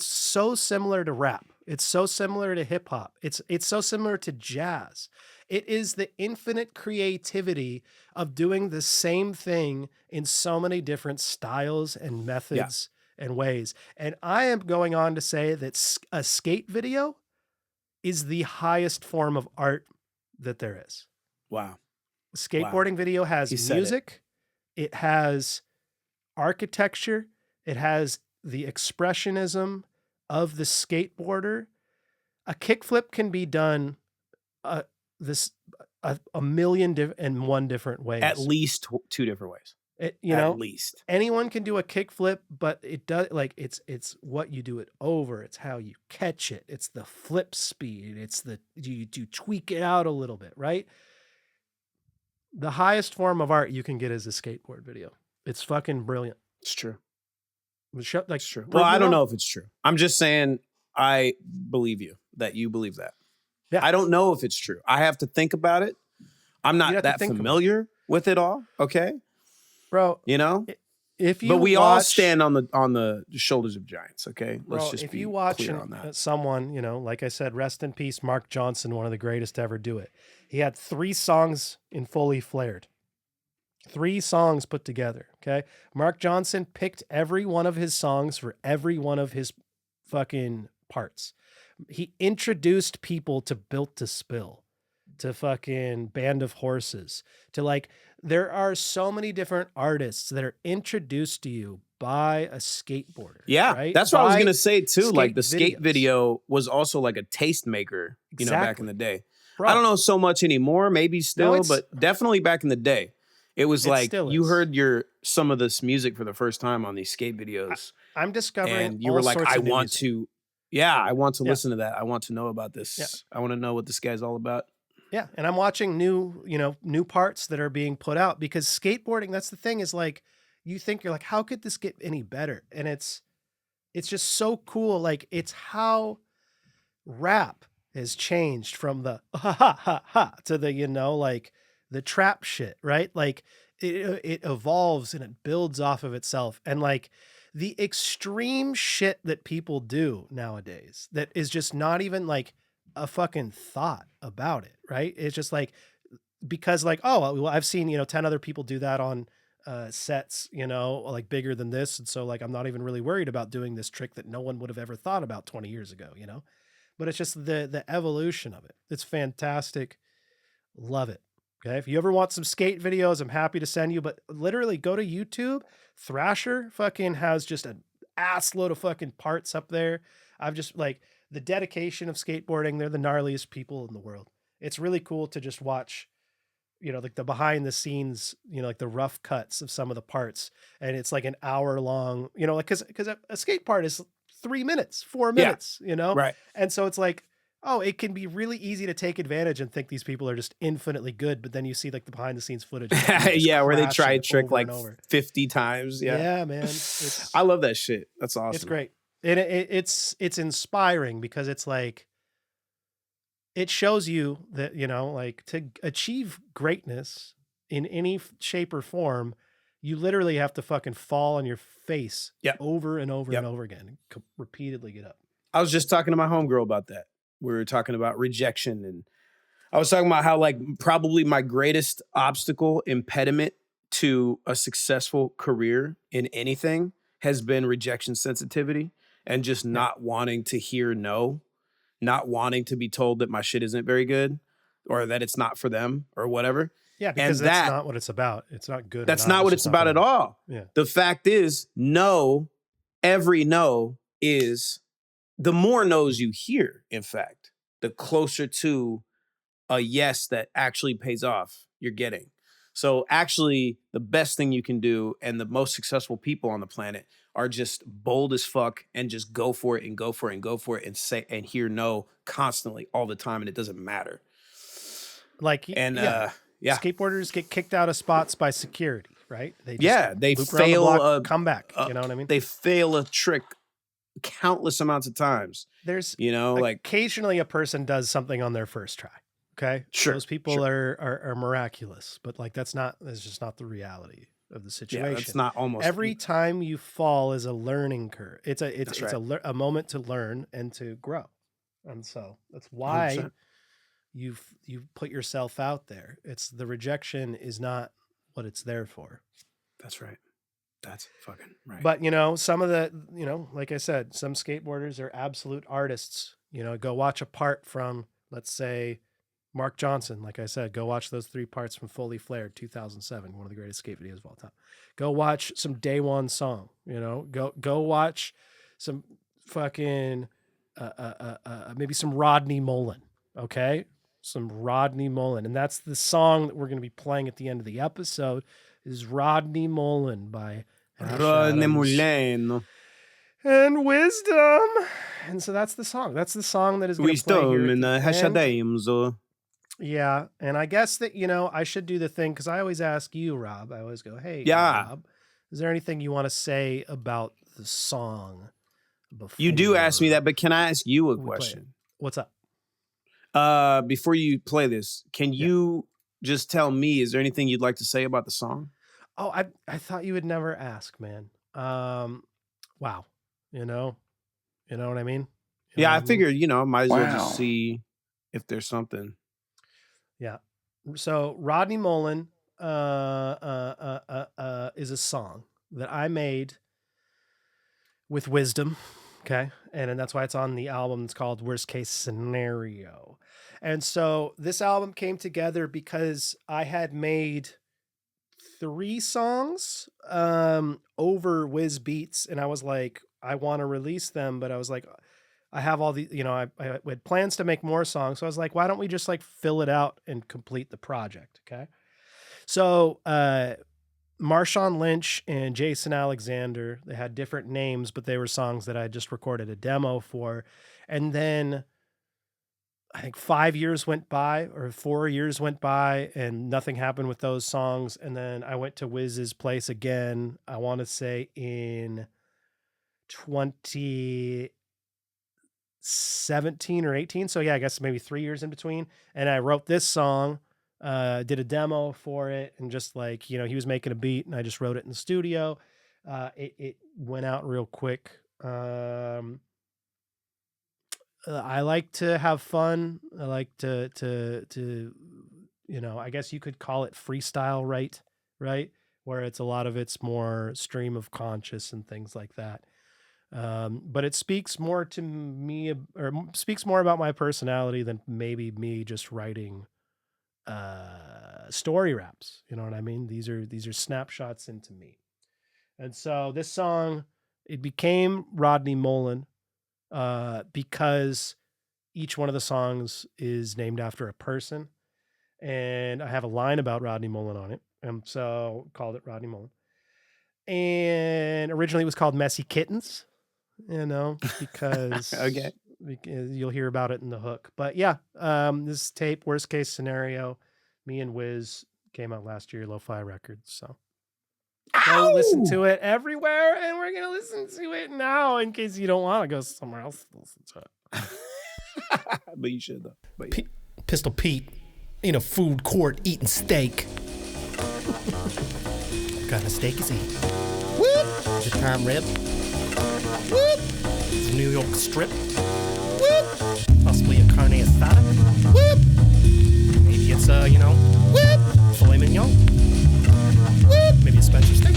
Speaker 2: so similar to rap. It's so similar to hip hop. It's so similar to jazz. It is the infinite creativity of doing the same thing in so many different styles and methods and ways. And I am going on to say that a skate video is the highest form of art that there is.
Speaker 1: Wow.
Speaker 2: Skateboarding video has music, it has architecture, it has the expressionism of the skateboarder. A kickflip can be done a million and one different ways.
Speaker 1: At least two different ways.
Speaker 2: At
Speaker 1: least
Speaker 2: anyone can do a kickflip, but it does it's what you do it over. It's how you catch it. It's the flip speed. It's you tweak it out a little bit, right? The highest form of art you can get is a skateboard video. It's fucking brilliant.
Speaker 1: It's true.
Speaker 2: It's
Speaker 1: true. Well, I don't know if it's true. I'm just saying I believe you that you believe that.
Speaker 2: Yeah.
Speaker 1: I don't know if it's true. I have to think about it. I'm not that familiar with it all. Okay.
Speaker 2: Bro,
Speaker 1: but we all stand on the shoulders of giants. Okay. Let's just
Speaker 2: if
Speaker 1: be
Speaker 2: you watch
Speaker 1: clear on that.
Speaker 2: Someone, like I said, rest in peace, Mark Johnson, one of the greatest to ever do it. He had 3 songs in Fully Flared. 3 songs put together. Okay. Mark Johnson picked every one of his songs for every one of his fucking parts. He introduced people to Built to Spill, to fucking Band of Horses, to there are so many different artists that are introduced to you by a skateboarder.
Speaker 1: Yeah,
Speaker 2: right?
Speaker 1: That's what I was going to say too. Like the skate
Speaker 2: videos.
Speaker 1: video was also like a tastemaker, back in the day.
Speaker 2: Bro.
Speaker 1: I don't know so much anymore, maybe still, but definitely back in the day. It was like you heard some of this music for the first time on these skate videos.
Speaker 2: I'm discovering
Speaker 1: and you were like, I want to listen to that. I want to know about this.
Speaker 2: Yeah.
Speaker 1: I want to know what this guy's all about.
Speaker 2: Yeah, and I'm watching new parts that are being put out because skateboarding, that's the thing, is like you think you're like, how could this get any better? And it's just so cool. Like it's how rap has changed from the ha ha ha ha to the the trap shit, right? Like it evolves and it builds off of itself. And like the extreme shit that people do nowadays that is just not even like a fucking thought about it, right? It's just like, because like, oh, well, I've seen, 10 other people do that on sets, like bigger than this. And so like, I'm not even really worried about doing this trick that no one would have ever thought about 20 years ago, but it's just the evolution of it. It's fantastic. Love it. Okay. If you ever want some skate videos, I'm happy to send you, but literally go to YouTube. Thrasher fucking has just an ass load of fucking parts up there. I've just like, the dedication of skateboarding, they're the gnarliest people in the world. It's really cool to just watch, like the behind the scenes, like the rough cuts of some of the parts. And it's like an hour long, like, cause a skate part is 3 minutes, 4 minutes,
Speaker 1: Right.
Speaker 2: And so it's like, oh, it can be really easy to take advantage and think these people are just infinitely good. But then you see like the behind the scenes footage.
Speaker 1: Yeah. Where they try a trick like 50 times. Yeah.
Speaker 2: Yeah, man.
Speaker 1: I love that shit. That's awesome.
Speaker 2: It's great. And it's inspiring because it's like, it shows you that, like to achieve greatness in any shape or form, you literally have to fucking fall on your face over and over and over again and repeatedly get up.
Speaker 1: I was just talking to my homegirl about that. We were talking about rejection, and I was talking about how like probably my greatest obstacle, impediment to a successful career in anything has been rejection sensitivity. And just not wanting to hear no, not wanting to be told that my shit isn't very good or that it's not for them or whatever.
Speaker 2: Yeah, because that's not what it's about. It's not good.
Speaker 1: That's not what it's about at all.
Speaker 2: Yeah.
Speaker 1: The fact is, every no is the more no's you hear, in fact, the closer to a yes that actually pays off you're getting. So actually, the best thing you can do and the most successful people on the planet are just bold as fuck and just go for it and go for it and go for it and say and hear no constantly all the time, and it doesn't matter.
Speaker 2: Like skateboarders get kicked out of spots by security, right? They fail come back. You know what I mean?
Speaker 1: They fail a trick countless amounts of times.
Speaker 2: There's
Speaker 1: like
Speaker 2: occasionally a person does something on their first try. Okay.
Speaker 1: Sure.
Speaker 2: Those people are miraculous, but like that's just not the reality of the situation.
Speaker 1: Yeah, it's not almost
Speaker 2: every time you fall is a learning curve. It's a moment to learn and to grow. And so that's why
Speaker 1: 100%.
Speaker 2: you put yourself out there. It's the rejection is not what it's there for.
Speaker 1: That's right. That's fucking right.
Speaker 2: But, some of the, like I said, some skateboarders are absolute artists. Go watch a part from, let's say, Mark Johnson. Like I said, go watch those 3 parts from Fully Flared, 2007, one of the greatest skate videos of all time. Go watch some Day One Song, go watch some fucking, maybe some Rodney Mullen. Okay. Some Rodney Mullen. And that's the song that we're going to be playing at the end of the episode is Rodney Mullen by
Speaker 1: Rodney Mullen
Speaker 2: and Wizdumb. And so that's the song. That's the song that is going to play here.
Speaker 1: Wizdumb.
Speaker 2: Yeah. And I guess that, I should do the thing because I always ask you, Rob. I always go, hey, Rob, is there anything you want to say about the song?
Speaker 1: You do ask me that, but can I ask you a question?
Speaker 2: What's up?
Speaker 1: Before you play this, can you just tell me, is there anything you'd like to say about the song?
Speaker 2: Oh, I thought you would never ask, man. Wow. You know what I mean?
Speaker 1: I figured, might as well just see if there's something.
Speaker 2: Yeah. So Rodney Mullen is a song that I made with Wizdumb. Okay. And that's why it's on the album. It's called Worst Case Scenario. And so this album came together because I had made 3 songs over Wiz Beats. And I was like, I want to release them. But I was like, I have all the, I had plans to make more songs. So I was like, why don't we just like fill it out and complete the project? Okay. So Marshawn Lynch and Jason Alexander, they had different names, but they were songs that I just recorded a demo for. And then I think 5 years went by or 4 years went by and nothing happened with those songs. And then I went to Wiz's place again, I want to say in 2017 or 18. So yeah, I guess maybe 3 years in between. And I wrote this song. Did a demo for it and just like, he was making a beat and I just wrote it in the studio. It went out real quick. I like to have fun. I like to I guess you could call it freestyle, right? Where it's a lot of it's more stream of conscious and things like that. But it speaks more to me or speaks more about my personality than maybe me just writing story raps. You know what I mean? These are snapshots into me. And so this song, it became Rodney Mullen because each one of the songs is named after a person. And I have a line about Rodney Mullen on it. And so called it Rodney Mullen. And originally it was called Messy Kittens, because
Speaker 1: okay.
Speaker 2: You'll hear about it in the hook. But yeah, this tape, Worst Case Scenario, me and Wiz, came out last year, Lo-Fi Records. So go listen to it everywhere, and we're going to listen to it now in case you don't want to go somewhere else to listen to it.
Speaker 1: But you should, though. But yeah.
Speaker 5: Pistol Pete in a food court eating steak. What kind of steak is he? Whoop! Is it prime rib? Whoop! Is it New York strip? Whoop! Possibly a carne asada? Whoop! Maybe it's whoop! Filet mignon? Whoop! Maybe a Spencer steak?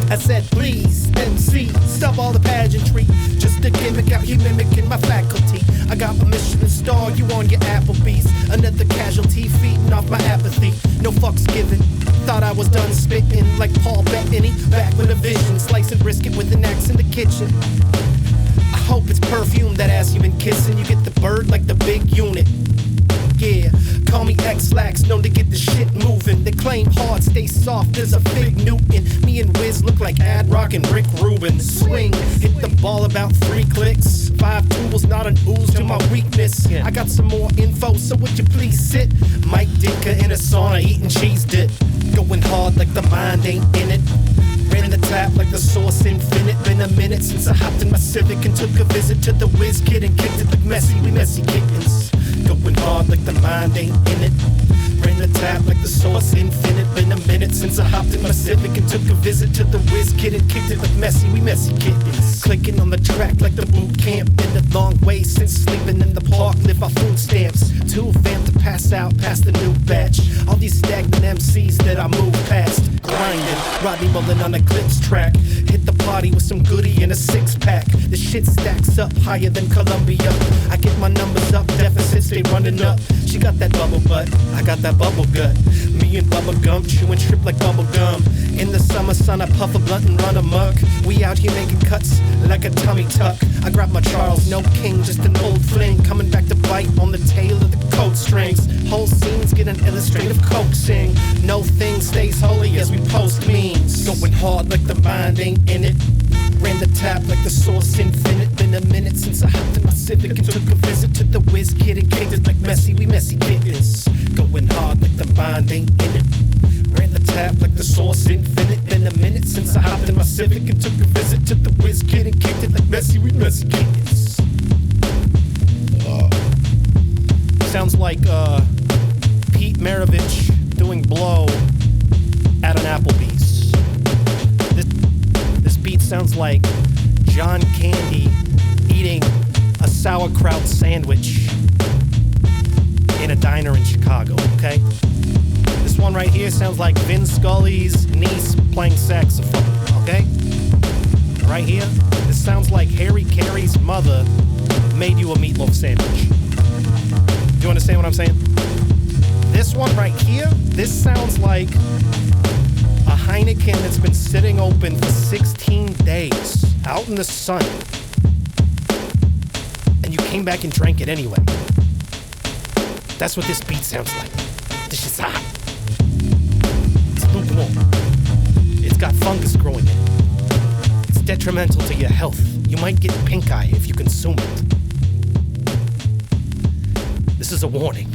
Speaker 5: I said, please, MC, stop all the pageantry. Just a gimmick out here mimicking my faculty. I got a Michelin star, you on your Applebee's. Another casualty feeding off my apathy. No fucks given. Thought I was done spitting like Paul Bettany. Back with a vision, slicing brisket with an axe in the kitchen. I hope it's perfume, that ass you been kissing. You get the bird like the big unit. Yeah, call me X-Lax, known to get the shit moving. They claim hard, stay soft as a Fig Newton. Me and Wiz look like Ad Rock and Rick Rubin. Swing, hit the ball about 3 clicks. 5 tools, not an ooze to my weakness. I got some more info, so would you please sit? Mike Ditka in a sauna eating cheese dip. Going hard like the mind ain't in it. Ran the tap like the source infinite. Been a minute since I hopped in my Civic and took a visit to the Wiz Kid and kicked it like Messi. We messy kittens. Going hard like the mind ain't in it. Ran the tap like the source infinite. Been a minute since I hopped in my Civic and took a visit to the Wiz Kid and kicked it like Messi. We messy kittens. Clicking on the track like the boot camp. Been a long way since sleeping in the park. Live off food stamps. 2 vamped pass out past the new batch. All these stagnant MCs that I move past. Grinding, Rodney Mullen on the clips track. Hit the party with some goodie and a six-pack. The shit stacks up higher than Columbia. I get my numbers up, deficits stay running up. She got that bubble butt, I got that bubble gut. Me and Bubba Gump, chewing strip like bubble gum. In the summer sun, I puff a blunt and run amok. We out here making cuts like a tummy tuck. I grab my Charles, no king, just an old fling. Coming back to bite on the tail of the coat strings. Whole scenes get an illustrative coaxing. No thing stays holy as we post memes. Going hard like the mind ain't in it. Ran the tap like the source infinite. Been a minute since I hopped in my Civic and took a visit to the Wiz Kid and kicked it like Messi. We messy kittens. Going hard like the mind ain't in it. Ran the tap like the source infinite. Been a minute since I hopped in my Civic and took a visit to the Wiz Kid and kicked it like Messi. We messy kittens. Sounds like Pete Maravich doing blow at an Applebee's. This beat sounds like John Candy eating a sauerkraut sandwich in a diner in Chicago, okay? This one right here sounds like Vin Scully's niece playing saxophone, okay? Right here, this sounds like Harry Carey's mother made you a meatloaf sandwich. Do you understand what I'm saying? This one right here, this sounds like a Heineken that's been sitting open for 16 days out in the sun. And you came back and drank it anyway. That's what this beat sounds like. This is hot. It's lukewarm. It's got fungus growing in it. It's detrimental to your health. You might get pink eye if you consume it. This is a warning.